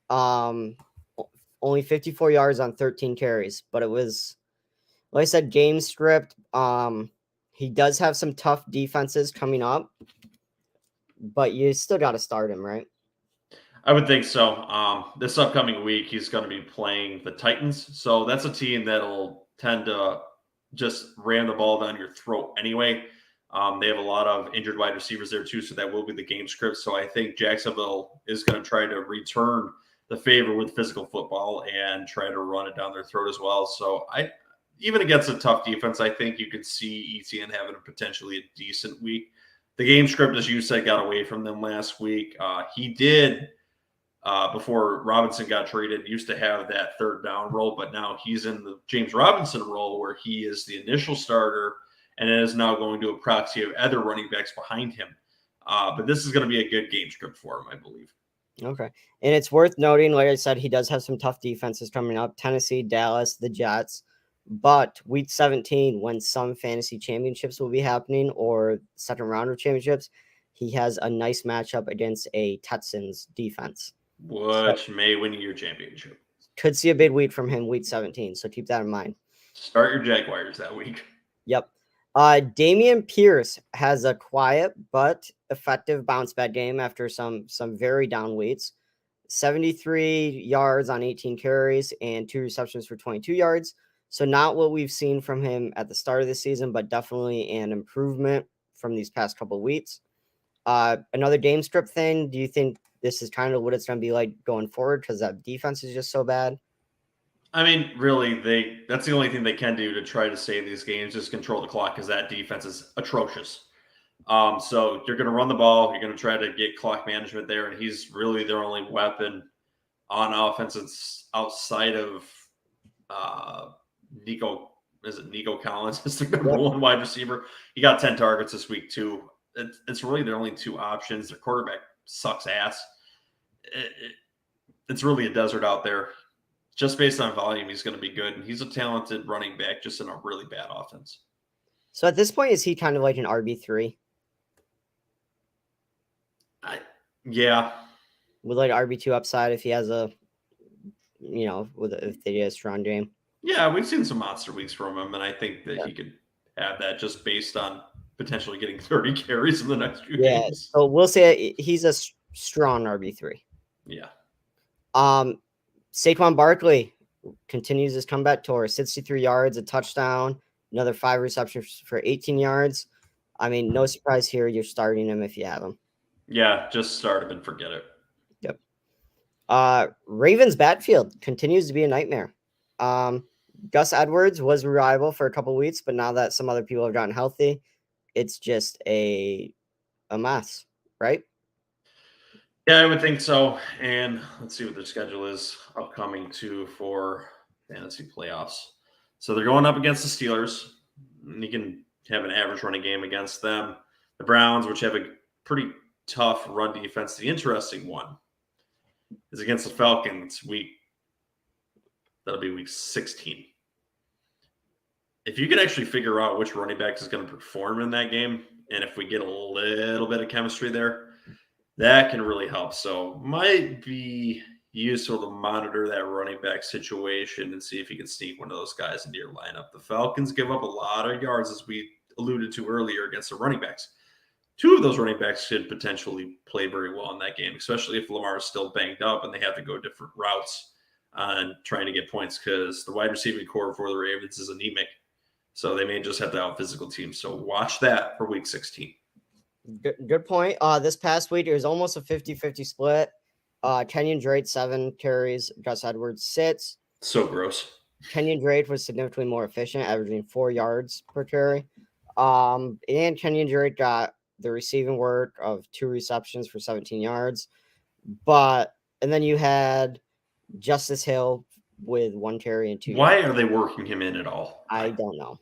Only 54 yards on 13 carries, but it was, like I said, game script. He does have some tough defenses coming up, but you still got to start him, right? I would think so. This upcoming week, he's going to be playing the Titans. So that's a team that'll tend to just ram the ball down your throat anyway. They have a lot of injured wide receivers there too, so that will be the game script. So I think Jacksonville is going to try to return the favor with physical football and try to run it down their throat as well. So even against a tough defense, I think you could see ETN having potentially a decent week. The game script, as you said, got away from them last week. He did, before Robinson got traded, used to have that third down role, but now he's in the James Robinson role where he is the initial starter and is now going to a proxy of other running backs behind him. But this is going to be a good game script for him, I believe. Okay. And it's worth noting, like I said, he does have some tough defenses coming up. Tennessee, Dallas, the Jets. But week 17, when some fantasy championships will be happening or second round of championships, he has a nice matchup against a Texans defense. Which may win you your championship. Could see a big week from him week 17, so keep that in mind. Start your Jaguars that week. Yep. Damian Pierce has a quiet but effective bounce back game after some very down weeks. 73 yards on 18 carries and 2 receptions for 22 yards. So not what we've seen from him at the start of the season, but definitely an improvement from these past couple of weeks. Another game script thing, do you think this is kind of what it's going to be like going forward because that defense is just so bad? I mean, really, that's the only thing they can do to try to save these games is control the clock because that defense is atrocious. So you're going to run the ball. You're going to try to get clock management there, and he's really their only weapon on offense. It's outside of Nico Collins is the number one wide receiver. He got 10 targets this week too. It's really their only two options. Their quarterback sucks ass. It's really a desert out there. Just based on volume, he's going to be good. And he's a talented running back, just in a really bad offense. So at this point, is he kind of like an RB3? Yeah. With like RB2 upside if he has if they get a strong game. Yeah, we've seen some monster weeks from him, and I think that he could have that just based on potentially getting 30 carries in the next few games. So we'll say he's a strong RB3. Yeah. Saquon Barkley continues his comeback tour, 63 yards, a touchdown, another 5 receptions for 18 yards. I mean, no surprise here. You're starting him if you have him. Yeah, just start him and forget it. Yep. Ravens backfield continues to be a nightmare. Gus Edwards was reliable for a couple of weeks, but now that some other people have gotten healthy, it's just a mess, right? Yeah, I would think so. And let's see what their schedule is upcoming too for fantasy playoffs. So they're going up against the Steelers. You can have an average running game against them. The Browns, which have a pretty tough run defense. The interesting one is against the Falcons that'll be week 16. If you can actually figure out which running back is going to perform in that game, and if we get a little bit of chemistry there, that can really help. So might be useful to monitor that running back situation and see if you can sneak one of those guys into your lineup. The Falcons give up a lot of yards, as we alluded to earlier, against the running backs. 2 of those running backs should potentially play very well in that game, especially if Lamar is still banged up and they have to go different routes on trying to get points because the wide receiving core for the Ravens is anemic. So they may just have to out physical teams. So watch that for week 16. Good point. This past week, it was almost a 50-50 split. Kenyon Drake, 7 carries. Gus Edwards, 6. So gross. Kenyon Drake was significantly more efficient, averaging 4 yards per carry. And Kenyon Drake got the receiving work of 2 receptions for 17 yards. And then you had Justice Hill with 1 carry and 2 Why yards. are they working him in at all? I don't know.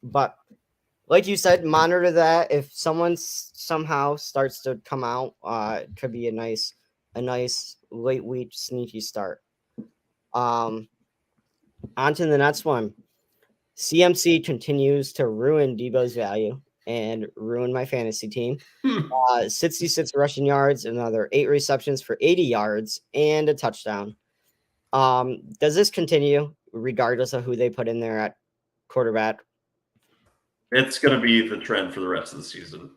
But like you said, monitor that. If someone somehow starts to come out, it could be a nice late week sneaky start. On to the next one. CMC continues to ruin Debo's value and ruin my fantasy team. 66 rushing yards, another 8 receptions for 80 yards and a touchdown. Does this continue regardless of who they put in there at quarterback? It's going to be the trend for the rest of the season.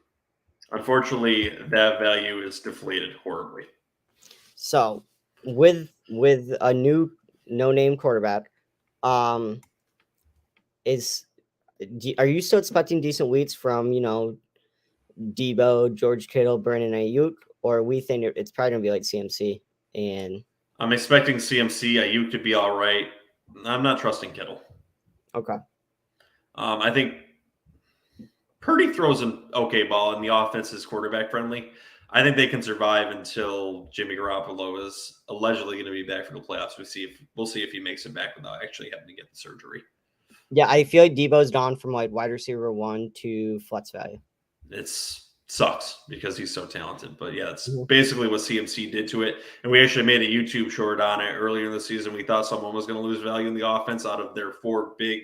Unfortunately, that value is deflated horribly. So with a new no-name quarterback, are you still expecting decent weeks from, Debo, George Kittle, Brandon Ayuk, or we think it's probably going to be like CMC? And I'm expecting CMC. Ayuk could be all right. I'm not trusting Kittle. okay. I think Purdy throws an okay ball, and the offense is quarterback friendly. I think they can survive until Jimmy Garoppolo is allegedly going to be back for the playoffs. We'll see if he makes it back without actually having to get the surgery. Yeah, I feel like Debo's gone from like wide receiver 1 to flex value. It sucks because he's so talented. But yeah, it's basically what CMC did to it. And we actually made a YouTube short on it earlier in the season. We thought someone was going to lose value in the offense out of their 4 big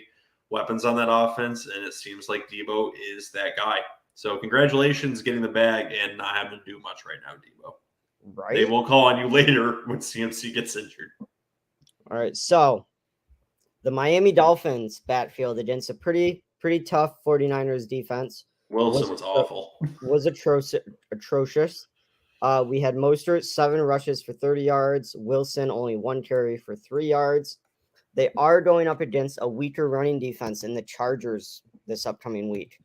weapons on that offense. And it seems like Debo is that guy. So congratulations getting the bag and not having to do much right now, Debo. Right. They will call on you later when CMC gets injured. All right. So the Miami Dolphins backfield against a pretty tough 49ers defense. Wilson was awful. Was atrocious. We had Mostert 7 rushes for 30 yards. Wilson only 1 carry for 3 yards. They are going up against a weaker running defense in the Chargers this upcoming week.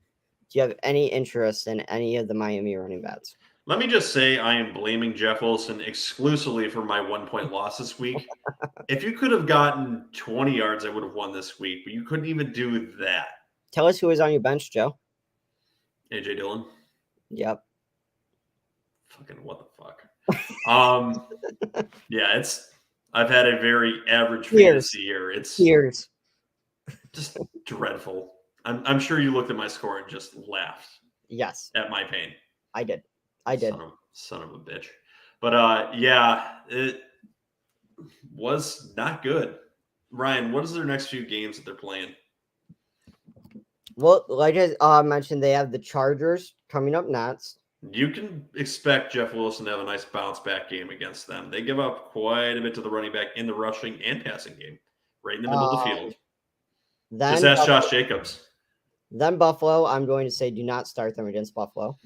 Do you have any interest in any of the Miami running backs? Let me just say I am blaming Jeff Wilson exclusively for my 1-point loss this week. If you could have gotten 20 yards, I would have won this week, but you couldn't even do that. Tell us who is on your bench, Joe. AJ Dillon. Yep. Fucking what the fuck? Yeah, I've had a very average fantasy year. It's Years. just dreadful. I'm sure you looked at my score and just laughed. Yes. At my pain. I did. Son of a bitch. But yeah, it was not good. Ryan, what is their next few games that they're playing? Well, like I mentioned, they have the Chargers coming up next. You can expect Jeff Wilson to have a nice bounce back game against them. They give up quite a bit to the running back in the rushing and passing game, right in the middle of the field. Just ask Josh Jacobs. Then Buffalo, I'm going to say do not start them against Buffalo.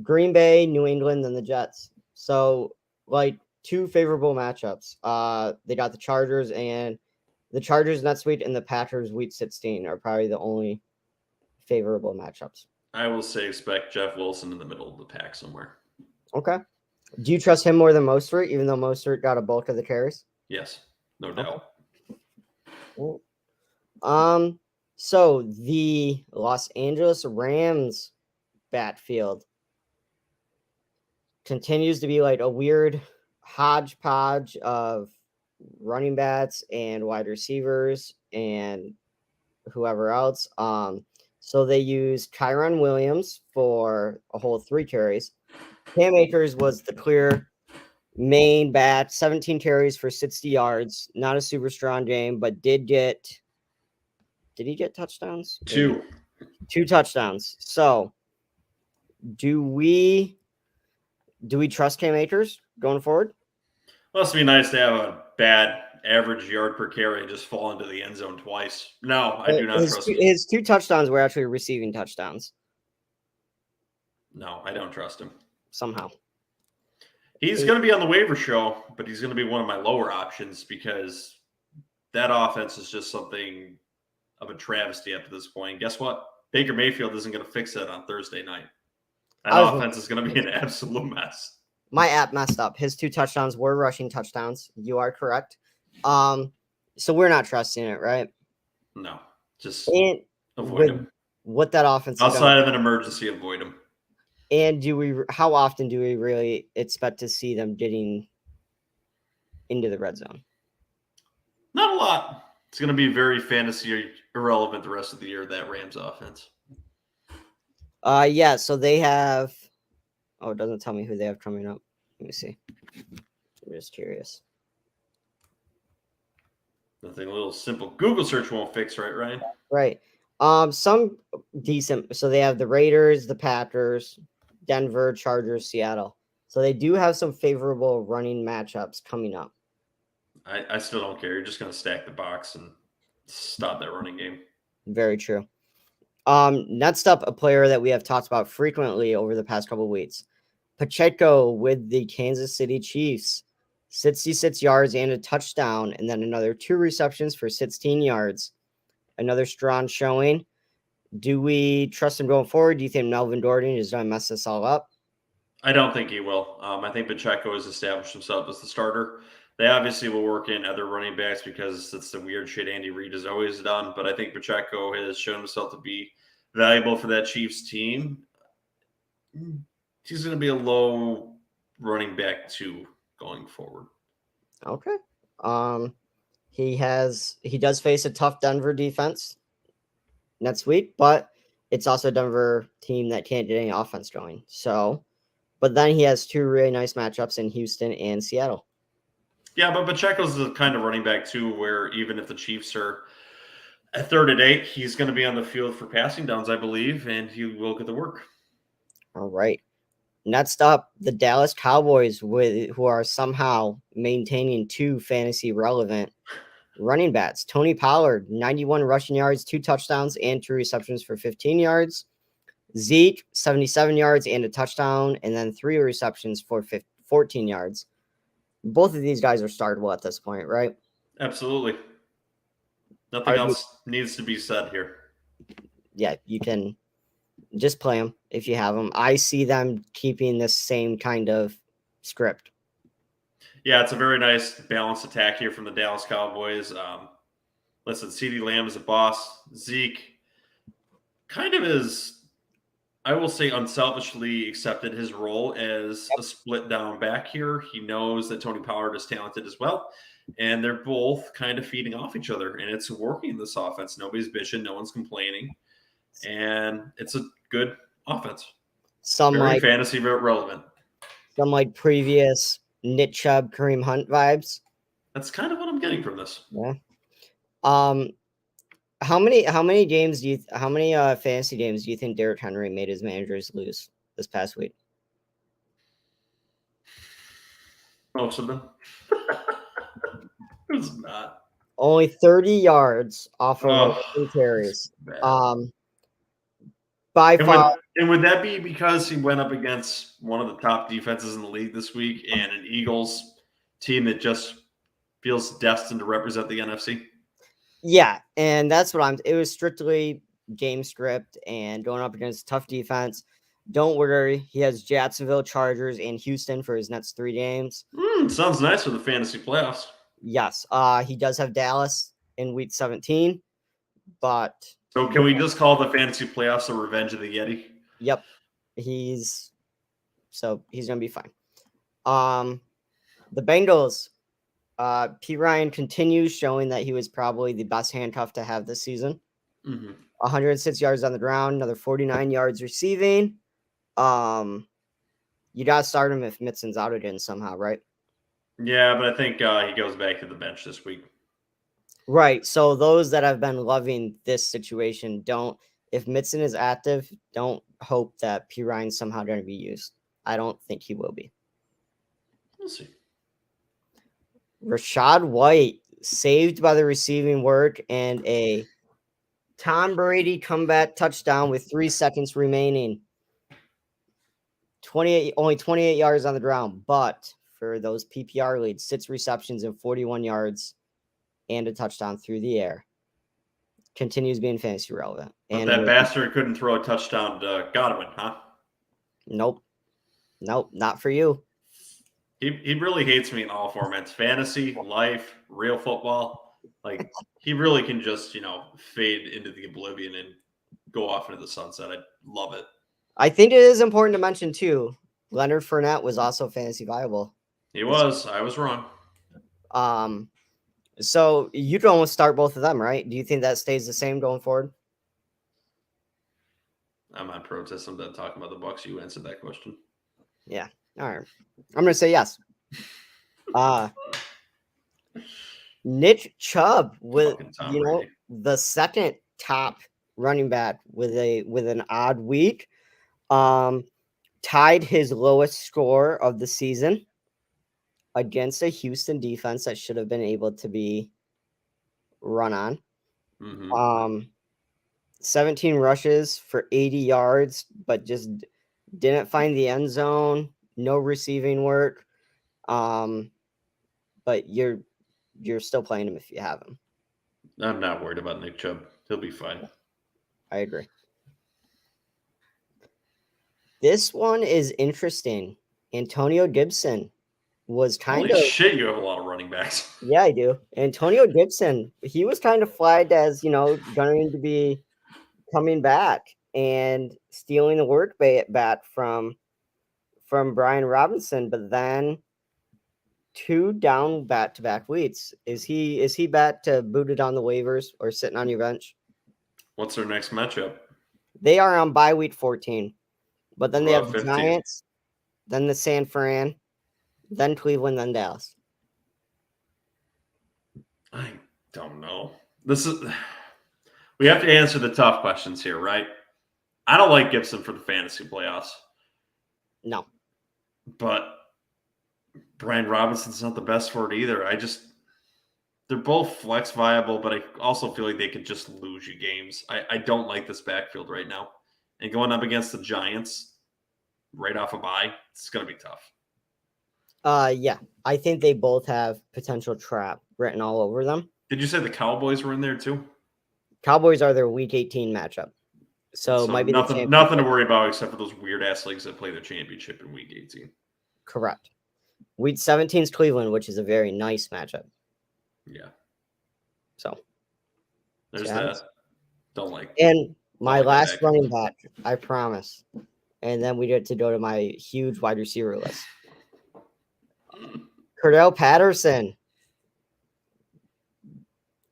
Green Bay, New England, and the Jets. So, like, 2 favorable matchups. They got the Chargers next week and the Packers week 16 are probably the only favorable matchups. I will say expect Jeff Wilson in the middle of the pack somewhere. Okay. Do you trust him more than Mostert, even though Mostert got a bulk of the carries? Yes, no doubt. Okay. So the Los Angeles Rams backfield continues to be like a weird hodgepodge of running backs and wide receivers and whoever else. So they used Kyron Williams for a whole 3 carries. Cam Akers was the clear main bat, 17 carries for 60 yards. Not a super strong game, but did he get touchdowns? 2 touchdowns. So do we trust Cam Akers going forward? Must be nice to have a bad average yard per carry and just fall into the end zone twice. No, I do not trust him. His 2 touchdowns were actually receiving touchdowns. No, I don't trust him. Somehow. He's going to be on the waiver show, but he's going to be one of my lower options because that offense is just something of a travesty up to this point. Guess what? Baker Mayfield isn't going to fix that on Thursday night. That offense is going to be an absolute mess. My app messed up. His 2 touchdowns were rushing touchdowns. You are correct. So we're not trusting it, right? No, just And avoid with him. what that offense is Outside of an emergency, avoid him. and how often do we really expect to see them getting into the red zone? Not a lot. It's going to be very fantasy irrelevant the rest of the year, that Rams offense. Yeah, so they have it doesn't tell me who they have coming up. Let me see. I'm just curious. Nothing a little simple Google search won't fix, right, Ryan? Right. Some decent. So they have the Raiders, the Packers, Denver, Chargers, Seattle. So they do have some favorable running matchups coming up. I still don't care. You're just going to stack the box and stop that running game. Very true. Next up, a player that we have talked about frequently over the past couple of weeks. Pacheco with the Kansas City Chiefs. 66 yards and a touchdown, and then another 2 receptions for 16 yards. Another strong showing. Do we trust him going forward? Do you think Melvin Gordon is going to mess this all up? I don't think he will. I think Pacheco has established himself as the starter. They obviously will work in other running backs because it's the weird shit Andy Reid has always done. But I think Pacheco has shown himself to be valuable for that Chiefs team. He's going to be a low running back 2 going forward. Okay. He does face a tough Denver defense next week, but it's also a Denver team that can't get any offense going. So, but then he has 2 really nice matchups in Houston and Seattle. Yeah, but Pacheco's the kind of running back too, where even if the Chiefs are at 3rd and 8, he's going to be on the field for passing downs, I believe, and he will get the work. All right. Next up, the Dallas Cowboys, who are somehow maintaining 2 fantasy relevant running backs. Tony Pollard, 91 rushing yards, 2 touchdowns, and 2 receptions for 15 yards. Zeke, 77 yards and a touchdown, and then 3 receptions for 14 yards. Both of these guys are startable at this point, right? Absolutely. Nothing else needs to be said here. Yeah, you can just play them if you have them. I see them keeping this same kind of script. Yeah, it's a very nice balanced attack here from the Dallas Cowboys. Listen, CeeDee Lamb is a boss. Zeke kind of is, I will say, unselfishly accepted his role as a split down back here. He knows that Tony Pollard is talented as well, and they're both kind of feeding off each other, and it's working in this offense. Nobody's bitching, no one's complaining, and it's a good offense. Very fantasy relevant. Some like previous Nick Chubb, Kareem Hunt vibes. That's kind of what I'm getting from this. Yeah. How many fantasy games do you think Derrick Henry made his managers lose this past week? Most of them. It was not. Only 30 yards off of 2 carries. By far. And would that be because he went up against one of the top defenses in the league this week and an Eagles team that just feels destined to represent the NFC? Yeah, and that's what it was strictly game script and going up against tough defense. Don't worry, he has Jacksonville, Chargers, and Houston for his next 3 games. Sounds nice for the fantasy playoffs. Yes, he does have Dallas in week 17, but so can we just call the fantasy playoffs the revenge of the Yeti? Yep, he's gonna be fine. The Bengals. P. Ryan continues showing that he was probably the best handcuff to have this season. 106 yards on the ground, another 49 yards receiving. You got to start him if Mitson's out again somehow, right? Yeah, but I think he goes back to the bench this week. Right. So those that have been loving this situation if Mitson is active, don't hope that P. Ryan's somehow going to be used. I don't think he will be. We'll see. Rashad White saved by the receiving work and a Tom Brady comeback touchdown with 3 seconds remaining. Only 28 yards on the ground, but for those PPR leads, 6 receptions and 41 yards and a touchdown through the air. Continues being fantasy relevant. But that bastard couldn't throw a touchdown to Godwin, huh? Nope, not for you. He really hates me in all formats: fantasy, life, real football. Like he really can just fade into the oblivion and go off into the sunset. I love it. I think it is important to mention too. Leonard Fournette was also fantasy viable. He was. I was wrong. So you can almost start both of them, right? Do you think that stays the same going forward? I'm on protest. I'm done talking about the Bucs. You answered that question. Yeah. All right. I'm gonna say yes. Nick Chubb with the second top running back with an odd week. Tied his lowest score of the season against a Houston defense that should have been able to be run on. Mm-hmm. 17 rushes for 80 yards, but just didn't find the end zone. No receiving work. But you're still playing him if you have him. I'm not worried about Nick Chubb. He'll be fine. I agree. This one is interesting. Antonio Gibson was kind of... Holy shit, you have a lot of running backs. Yeah, I do. Antonio Gibson, he was kind of flagged as, going to be coming back and stealing the work bat from Brian Robinson, but then 2 down back-to-back weeks. Is he back to booted on the waivers or sitting on your bench? What's their next matchup? They are on bye week 14, but then they have the 15. Giants, then the San Fran, then Cleveland, then Dallas. I don't know. We have to answer the tough questions here, right? I don't like Gibson for the fantasy playoffs. No. But Brian Robinson's not the best for it either. They're both flex viable, but I also feel like they could just lose you games. I don't like this backfield right now. And going up against the Giants right off a bye, it's going to be tough. Yeah. I think they both have potential trap written all over them. Did you say the Cowboys were in there too? Cowboys are their week 18 matchup. So it might be nothing to worry about except for those weird-ass leagues that play the championship in week 18. Correct. Week 17 is Cleveland, which is a very nice matchup. Yeah. So there's that. Don't like. And my last running back, I promise. And then we get to go to my huge wide receiver list. Cordell Patterson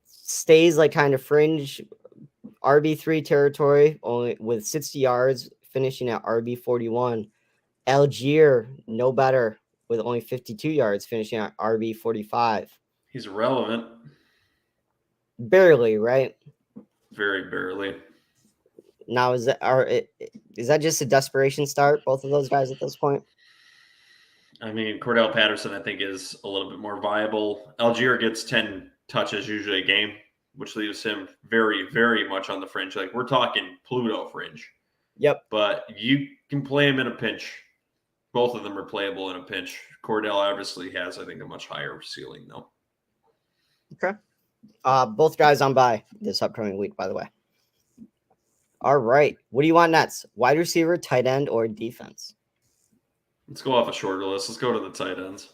stays like kind of fringe RB3 territory, only with 60 yards, finishing at RB41. Algier, no better, with only 52 yards, finishing at RB45. He's irrelevant. Barely, right? Very barely. Now, is that just a desperation start, both of those guys at this point? I mean, Cordell Patterson, I think, is a little bit more viable. Algier gets 10 touches usually a game, which leaves him very, very much on the fringe. Like, we're talking Pluto fringe. Yep. But you can play him in a pinch. Both of them are playable in a pinch. Cordell obviously has, I think, a much higher ceiling, though. Okay. Both guys on bye this upcoming week, by the way. All right. What do you want next? Wide receiver, tight end, or defense? Let's go off a shorter list. Let's go to the tight ends.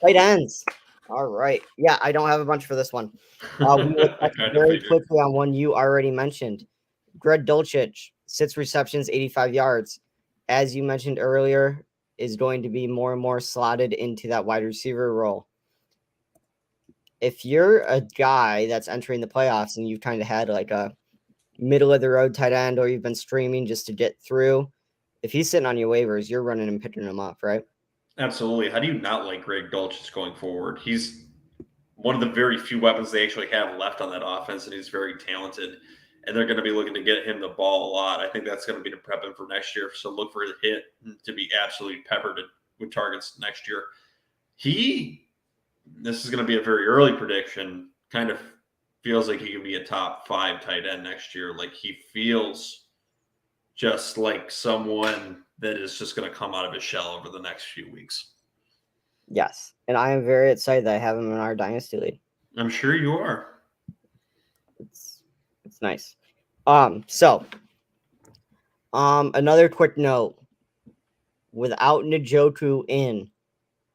Tight ends. All right. Yeah, I don't have a bunch for this one. We will touch very quickly on one you already mentioned. Greg Dulcich, 6 receptions, 85 yards. As you mentioned earlier, is going to be more and more slotted into that wide receiver role. If you're a guy that's entering the playoffs and you've kind of had like a middle of the road tight end, or you've been streaming just to get through, if he's sitting on your waivers, you're running and picking him up, right? Absolutely. How do you not like Greg Dulcich going forward? He's one of the very few weapons they actually have left on that offense, and he's very talented. And they're going to be looking to get him the ball a lot. I think that's going to be to prep him for next year. So look for the hit to be absolutely peppered with targets next year. This is going to be a very early prediction, kind of feels like he could be a top 5 tight end next year. Like, he feels just like someone that is just going to come out of his shell over the next few weeks. Yes. And I am very excited that I have him in our dynasty league. I'm sure you are. It's nice. Another quick note. Without Njoku in,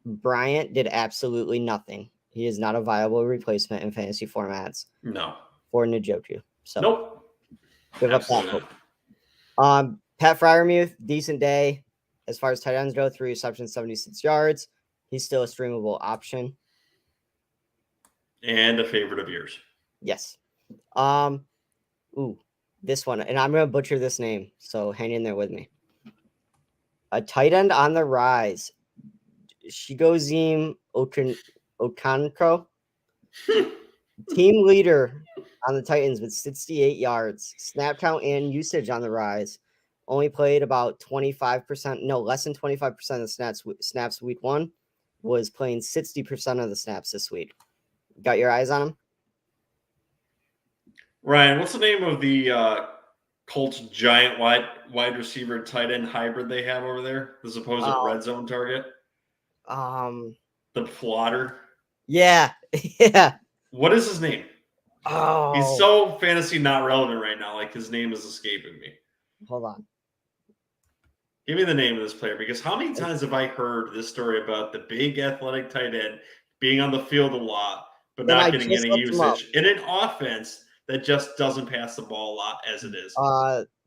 Bryant did absolutely nothing. He is not a viable replacement in fantasy formats No. for Njoku. So Nope. give up that Absolutely hope. Pat Fryermuth, decent day as far as tight ends go. 3 receptions, 76 yards. He's still a streamable option. and a favorite of yours. Yes. This one, and I'm gonna butcher this name, so hang in there with me. A tight end on the rise. Shigozim Okonkwo, team leader on the Titans with 68 yards. Snap count and usage on the rise. Only played about 25%, no, less than 25% of the snaps week 1. Was playing 60% of the snaps this week. Got your eyes on him? Ryan, what's the name of the Colts giant wide receiver tight end hybrid they have over there? The supposed red zone target? The plotter? Yeah. Yeah. What is his name? Oh. He's so fantasy not relevant right now. Like, his name is escaping me. Hold on. Give me the name of this player, because how many times have I heard this story about the big athletic tight end being on the field a lot, but not getting any usage in an offense that just doesn't pass the ball a lot as it is?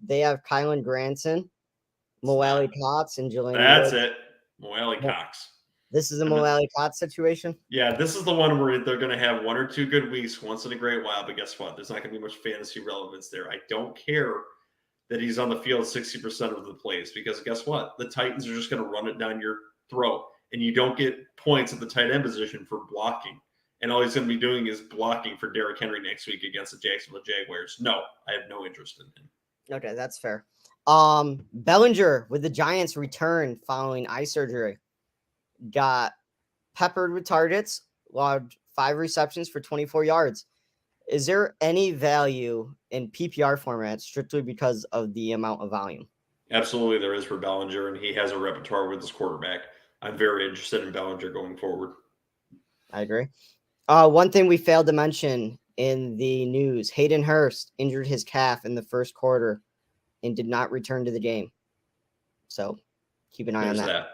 They have Kylan Granson, Moali Cox, and Jalen That's Hurts. it. Moali Cox. This is a Moali Cox situation? Yeah, this is the one where they're going to have 1 or 2 good weeks once in a great while, but guess what? There's not going to be much fantasy relevance there. I don't care that he's on the field 60% of the plays, because guess what? The Titans are just going to run it down your throat, and you don't get points at the tight end position for blocking. And all he's going to be doing is blocking for Derrick Henry next week against the Jacksonville Jaguars. No, I have no interest in him. Okay, that's fair. Bellinger with the Giants return following eye surgery. Got peppered with targets, logged 5 receptions for 24 yards. Is there any value in PPR format strictly because of the amount of volume? Absolutely, there is for Bellinger, and he has a repertoire with his quarterback. I'm very interested in Bellinger going forward. I agree. One thing we failed to mention in the news, Hayden Hurst injured his calf in the first quarter and did not return to the game. So keep an eye on that.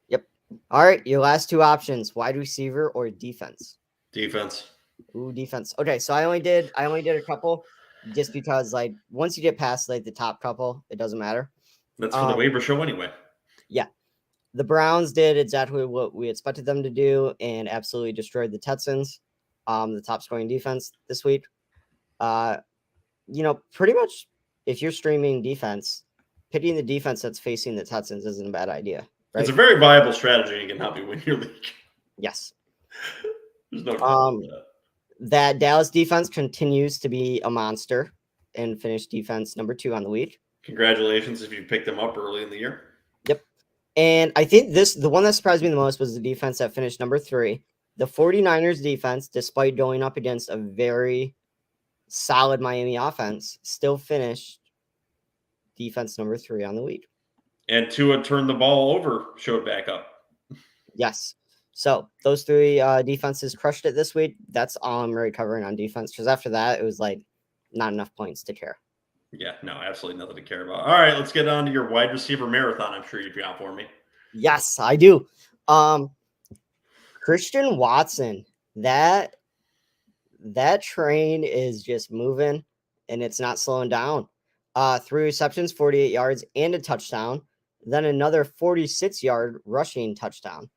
Yep. All right, your last 2 options, wide receiver or defense? Defense. Ooh, defense. Okay, so I only did a couple just because, like, once you get past like the top couple, it doesn't matter. That's for the waiver show anyway. Yeah. The Browns did exactly what we expected them to do and absolutely destroyed the Texans, the top scoring defense this week. Pretty much if you're streaming defense, picking the defense that's facing the Texans isn't a bad idea. Right? It's a very viable strategy and can help you win your league. Yes. There's no doubt about that Dallas defense continues to be a monster and finished defense number 2 on the week. Congratulations if you picked them up early in the year. Yep. And I think the one that surprised me the most was the defense that finished number 3. The 49ers defense, despite going up against a very solid Miami offense, still finished defense number 3 on the week. And Tua turned the ball over, showed back up. Yes. So those 3 defenses crushed it this week. That's all I'm really covering on defense, because after that, it was like not enough points to care. Yeah, no, absolutely nothing to care about. All right, let's get on to your wide receiver marathon. I'm sure you've got for me. Yes, I do. Christian Watson, that train is just moving and it's not slowing down. 3 receptions, 48 yards, and a touchdown. Then another 46-yard rushing touchdown.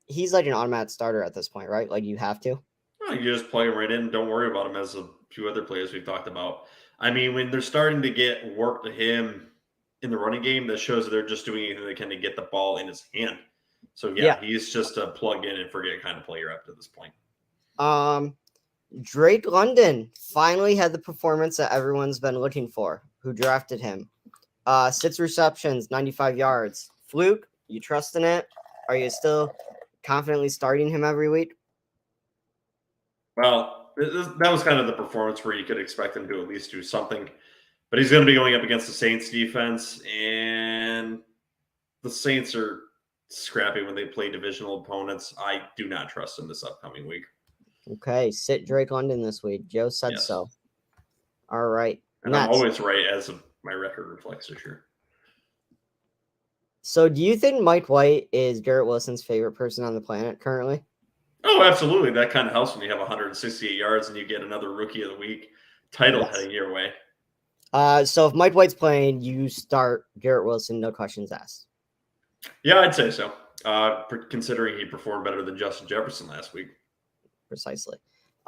He's like an automatic starter at this point, right? Like, you have to. Well, you just plug him right in. Don't worry about him as a few other players we've talked about. I mean, when they're starting to get work to him in the running game, that shows that they're just doing anything they can to get the ball in his hand. So, yeah. He's just a plug in and forget kind of player up to this point. Drake London finally had the performance that everyone's been looking for, who drafted him. 6 receptions, 95 yards. Fluke, you trust in it? Are you still confidently starting him every week? Well, that was kind of the performance where you could expect him to at least do something. But he's going to be going up against the Saints defense, and the Saints are scrappy when they play divisional opponents. I do not trust him this upcoming week. Okay, sit Drake London this week. Joe said so. All right. And I'm always right, as my record reflects this year. So do you think Mike White is Garrett Wilson's favorite person on the planet currently? Oh, absolutely. That kind of helps when you have 168 yards and you get another Rookie of the Week title Yes. heading your way. So if Mike White's playing, you start Garrett Wilson, no questions asked. Yeah, I'd say so. Considering he performed better than Justin Jefferson last week. Precisely.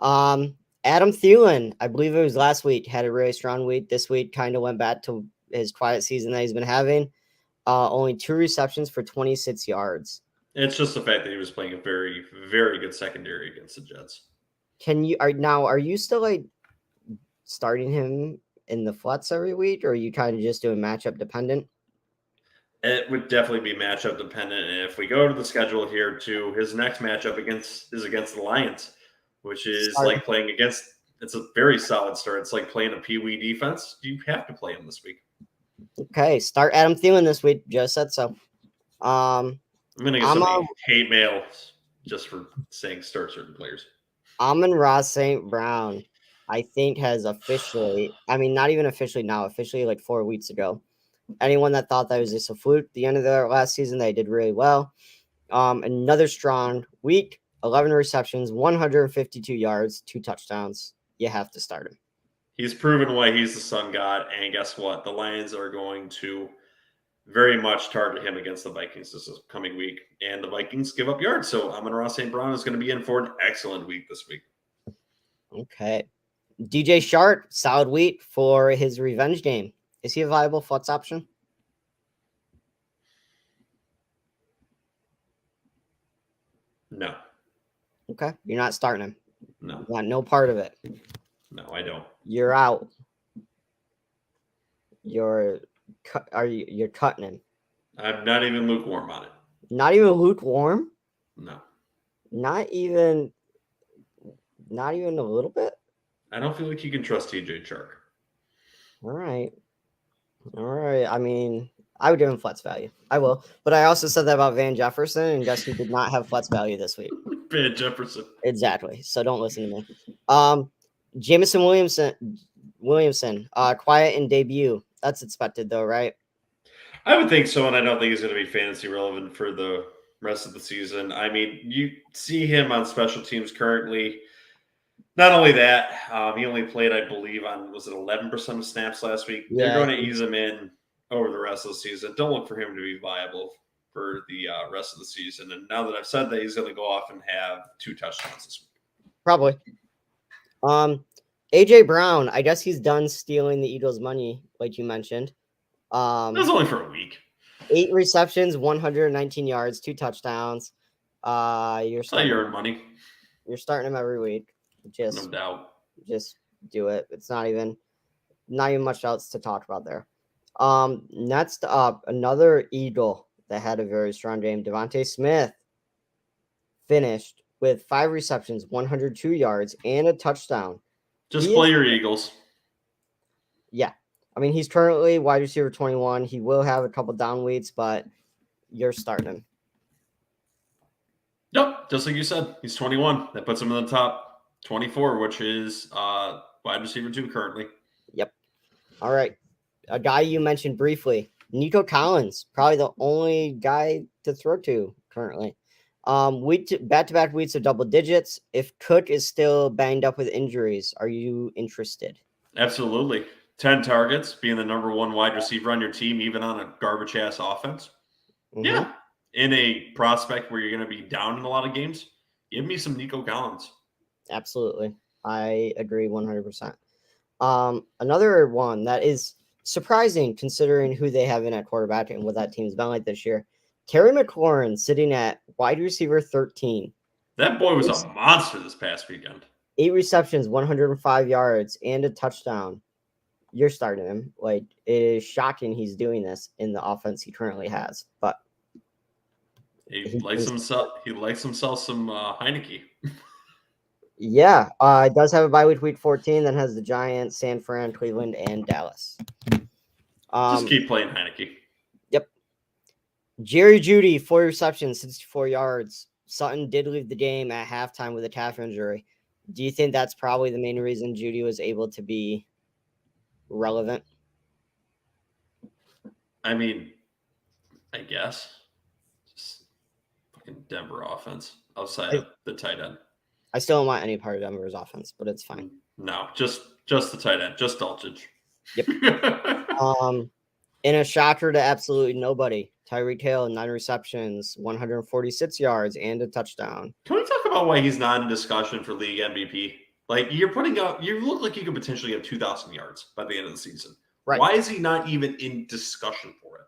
Adam Thielen, I believe it was last week, had a really strong week. This week kind of went back to his quiet season that he's been having. Only 2 receptions for 26 yards. It's just the fact that he was playing a very, very good secondary against the Jets. Are you still like starting him in the flex every week, or are you kind of just doing matchup dependent? It would definitely be matchup dependent. And if we go to the schedule here too, his next matchup is against the Lions, which is like playing against. It's a very solid start. It's like playing a Pee-wee defense. You have to play him this week. Okay, start Adam Thielen this week. Just said so. I'm gonna get some hate mail just for saying start certain players. Amon Ra St. Brown, I think, has officially, not even officially now, officially like 4 weeks ago. Anyone that thought that was just a fluke, the end of their last season, they did really well. Another strong week, 11 receptions, 152 yards, 2 touchdowns. You have to start him. He's proven why he's the sun god, and guess what? The Lions are going to very much target him against the Vikings this coming week, and the Vikings give up yards. So Amon Ra St. Brown is going to be in for an excellent week this week. Okay. DJ Shark, solid week for his revenge game. Is he a viable flex option? No. Okay. You're not starting him. No. You want no part of it. No, I don't. You're out. You're cutting him. I'm not even lukewarm on it. Not even lukewarm? No. Not even a little bit? I don't feel like you can trust TJ Shark. All right. I would give him flex value. I will. But I also said that about Van Jefferson, and guess who did not have flex value this week? Van Jefferson. Exactly. So don't listen to me. Jameson Williamson, quiet in debut. That's expected though, right? I would think so, and I don't think he's going to be fantasy relevant for the rest of the season. I mean, you see him on special teams currently. Not only that, he only played, I believe, on, was it 11% of snaps last week? Yeah. They're going to ease him in over the rest of the season. Don't look for him to be viable for the rest of the season. And now that I've said that, he's going to go off and have 2 touchdowns this week. Probably. AJ Brown, I guess he's done stealing the Eagles' money, like you mentioned. That was only for a week. 8 receptions, 119 yards, 2 touchdowns. You're earn money. You're starting him every week. No doubt. Just do it. It's not even much else to talk about there. Next up, another Eagle that had a very strong game. Devontae Smith finished with 5 receptions, 102 yards, and a touchdown. Just play your Eagles. Yeah. He's currently wide receiver 21. He will have a couple down weeks, but you're starting him. Yep. Just like you said, he's 21. That puts him in the top 24, which is wide receiver 2 currently. Yep. All right. A guy you mentioned briefly, Nico Collins, probably the only guy to throw to currently. Back-to-back weeks of double digits. If Cook is still banged up with injuries, are you interested? Absolutely. 10 targets, being the number 1 wide receiver on your team, even on a garbage-ass offense. Mm-hmm. Yeah. In a prospect where you're going to be down in a lot of games, give me some Nico Collins. Absolutely. I agree 100%. Another one that is surprising considering who they have in at quarterback and what that team's been like this year. Terry McLaurin sitting at wide receiver 13. That boy was a monster this past weekend. 8 receptions, 105 yards, and a touchdown. You're starting him. Like, it is shocking he's doing this in the offense he currently has. But he likes himself some Heineke. Yeah, it does have a bye week 14, then has the Giants, San Fran, Cleveland, and Dallas. Just keep playing Heineke. Yep. Jerry Jeudy, 4 receptions, 64 yards. Sutton did leave the game at halftime with a calf injury. Do you think that's probably the main reason Jeudy was able to be relevant? I mean, I guess. Just fucking Denver offense outside of the tight end. I still don't want any part of Denver's offense, but it's fine. No, just the tight end, just Dulcich. Yep. In a shocker to absolutely nobody, Tyreek Hill, 9 receptions, 146 yards, and a touchdown. Can we talk about why he's not in discussion for league MVP? Like, you look like you could potentially have 2,000 yards by the end of the season. Right. Why is he not even in discussion for it?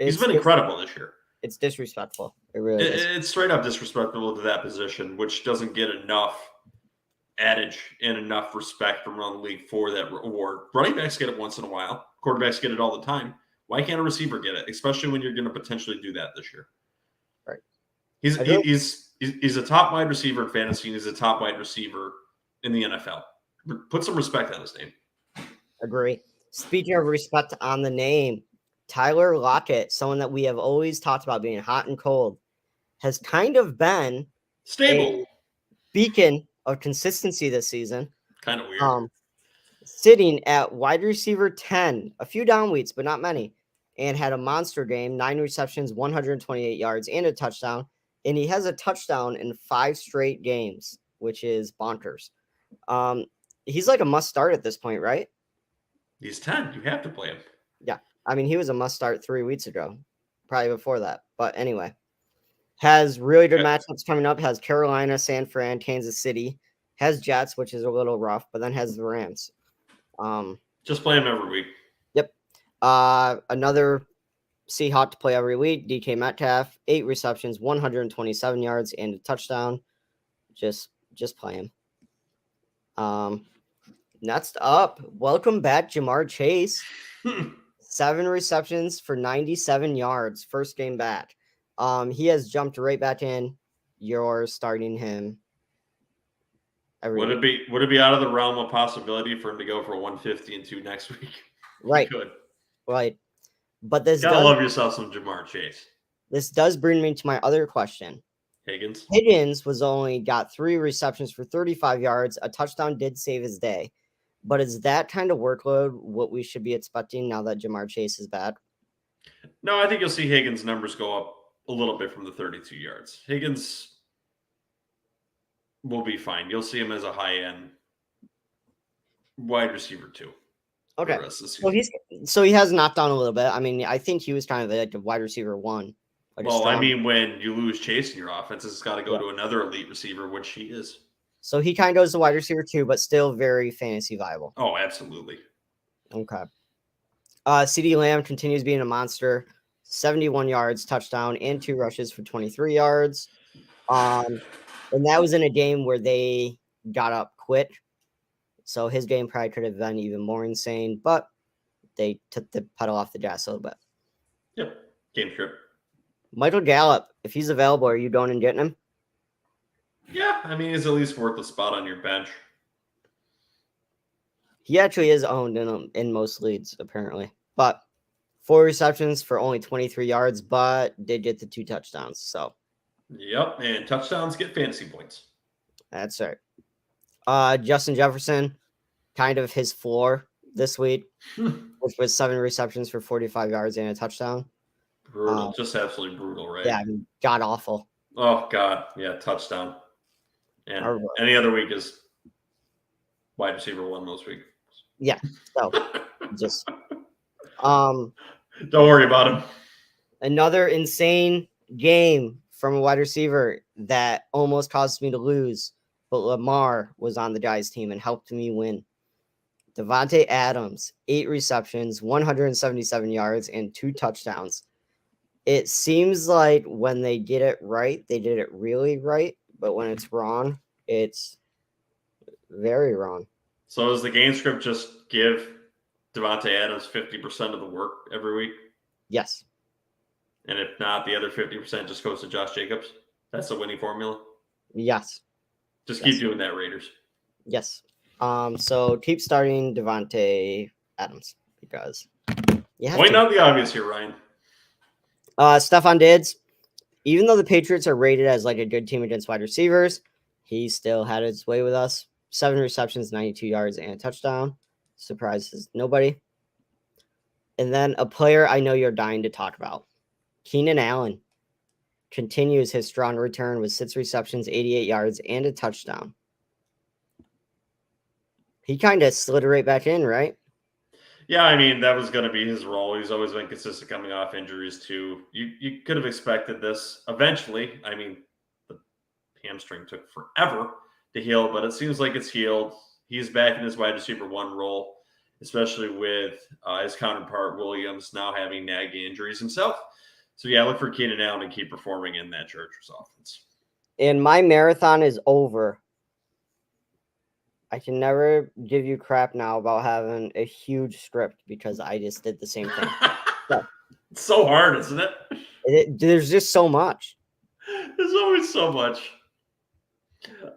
He's It's been incredible this year. It's disrespectful. It really is. It's straight up disrespectful to that position, which doesn't get enough adage and enough respect from around the league for that award. Running backs get it once in a while. Quarterbacks get it all the time. Why can't a receiver get it, especially when you're going to potentially do that this year? Right. He's a top wide receiver in fantasy, and he's a top wide receiver in the NFL. Put some respect on his name. Agree. Speaking of respect on the name, Tyler Lockett, someone that we have always talked about being hot and cold, has kind of been Stable. a beacon of consistency this season. Kind of weird. Sitting at wide receiver 10, a few down weeks, but not many, and had a monster game, 9 receptions, 128 yards, and a touchdown. And he has a touchdown in 5 straight games, which is bonkers. He's like a must start at this point, right? He's 10. You have to play him. Yeah. I mean, he was a must start 3 weeks ago, probably before that. But anyway, has really good matchups coming up. Has Carolina, San Fran, Kansas City. Has Jets, which is a little rough, but then has the Rams. Just play him every week. Yep. Another Seahawk to play every week. DK Metcalf, 8 receptions, 127 yards, and a touchdown. Just play him. Next up, welcome back, Jamar Chase. 7 receptions for 97 yards. First game back. He has jumped right back in. You're starting him. Would it be out of the realm of possibility for him to go for 150 and 2 next week? Right. Good. Right. But this gotta love yourself some Jamar Chase. This does bring me to my other question. Higgins was only got 3 receptions for 35 yards. A touchdown did save his day. But is that kind of workload what we should be expecting now that Jamar Chase is back? No, I think you'll see Higgins' numbers go up a little bit from the 32 yards. Higgins will be fine. You'll see him as a high-end wide receiver too. Okay. So he has knocked down a little bit. I mean, I think he was kind of like a wide receiver 1. Well, I mean, when you lose Chase in your offense, it's got to go to another elite receiver, which he is. So he kind of goes to wide receiver 2, but still very fantasy viable. Oh, absolutely. Okay. CeeDee Lamb continues being a monster. 71 yards, touchdown, and 2 rushes for 23 yards. And that was in a game where they got up quick. So his game probably could have been even more insane, but they took the pedal off the gas a little bit. Yep. Game script. Michael Gallup, if he's available, are you going and getting him? Yeah, I mean, he's at least worth a spot on your bench. He actually is owned in most leagues, apparently. But 4 receptions for only 23 yards, but did get the 2 touchdowns. So, yep, and touchdowns get fantasy points. That's right. Justin Jefferson, kind of his floor this week, which was 7 receptions for 45 yards and a touchdown. Brutal, just absolutely brutal, right? Yeah, I mean, god awful. Oh God, yeah, touchdown. And any other week is wide receiver 1 most weeks. Yeah, so just don't worry about him. Another insane game from a wide receiver that almost caused me to lose, but Lamar was on the guys' team and helped me win. Devontae Adams, 8 receptions, 177 yards, and 2 touchdowns. It seems like when they get it right, they did it really right, but when it's wrong, it's very wrong. So does the game script just give Devontae Adams 50% of the work every week? Yes. And if not, the other 50% just goes to Josh Jacobs? That's the winning formula? Yes. Just keep doing that, Raiders. Yes. So keep starting Devontae Adams because you have Point out the obvious here, Ryan. Stephon Diggs, even though the Patriots are rated as like a good team against wide receivers, he still had his way with us. 7 receptions, 92 yards, and a touchdown. Surprises nobody. And then a player I know you're dying to talk about. Keenan Allen continues his strong return with 6 receptions, 88 yards, and a touchdown. He kind of slid right back in, right? Yeah, I mean, that was going to be his role. He's always been consistent coming off injuries, too. You could have expected this eventually. I mean, the hamstring took forever to heal, but it seems like it's healed. He's back in his wide receiver 1 role, especially with his counterpart Williams now having nagging injuries himself. So, yeah, look for Keenan Allen to keep performing in that Chargers offense. And my marathon is over. I can never give you crap now about having a huge script because I just did the same thing. It's so hard, isn't it? There's just so much. There's always so much.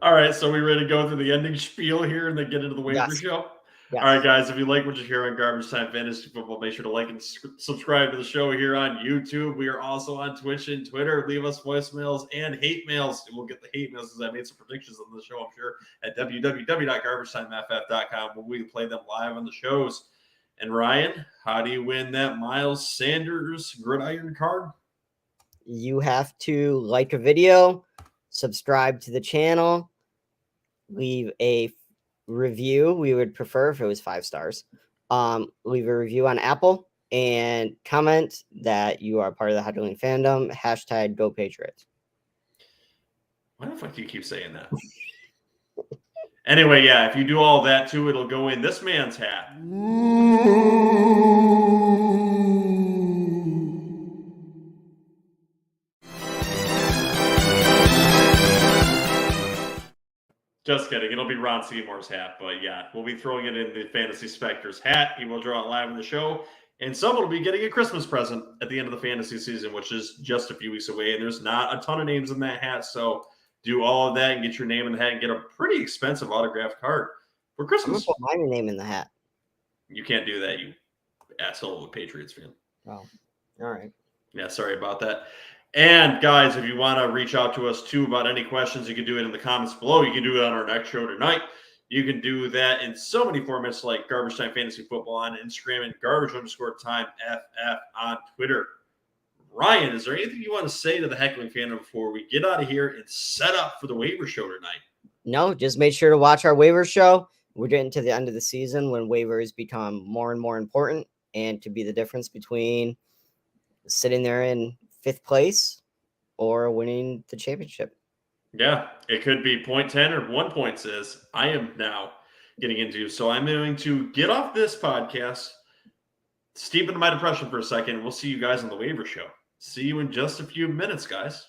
All right, so we ready to go through the ending spiel here and then get into the waiver show? Yes. All right, guys, if you like what you hear on Garbage Time Fantasy Football, make sure to like and subscribe to the show here on YouTube. We are also on Twitch and Twitter. Leave us voicemails and hate mails. And we'll get the hate mails because I made some predictions on the show, I'm sure, at www.garbagetimeff.com, where we play them live on the shows. And Ryan, how do you win that Miles Sanders gridiron card? You have to like a video, subscribe to the channel, leave a review. We would prefer if it was 5 stars. Leave a review on Apple and comment that you are part of the Heckling fandom. # Go Patriots. Why the fuck do you keep saying that? Anyway, yeah, if you do all that too, it'll go in this man's hat. Just kidding. It'll be Ron Seymour's hat. But yeah, we'll be throwing it in the Fantasy Spectre's hat. He will draw it live in the show. And someone will be getting a Christmas present at the end of the fantasy season, which is just a few weeks away. And there's not a ton of names in that hat. So do all of that and get your name in the hat and get a pretty expensive autographed card for Christmas. I'm gonna put my name in the hat. You can't do that, you asshole of a Patriots fan. Oh, all right. Yeah, sorry about that. And guys, if you want to reach out to us too about any questions, you can do it in the comments below. You can do it on our next show tonight. You can do that in so many formats like Garbage Time Fantasy Football on Instagram and garbage_time_FF on Twitter. Ryan, is there anything you want to say to the Heckling fandom before we get out of here and set up for the waiver show tonight? No, just make sure to watch our waiver show. We're getting to the end of the season when waivers become more and more important and to be the difference between sitting there in 5th place or winning the championship. Yeah, it could be 0.10 or 1 point says I am now getting into. So I'm going to get off this podcast, steep into my depression for a second. We'll see you guys on the waiver show. See you in just a few minutes, guys.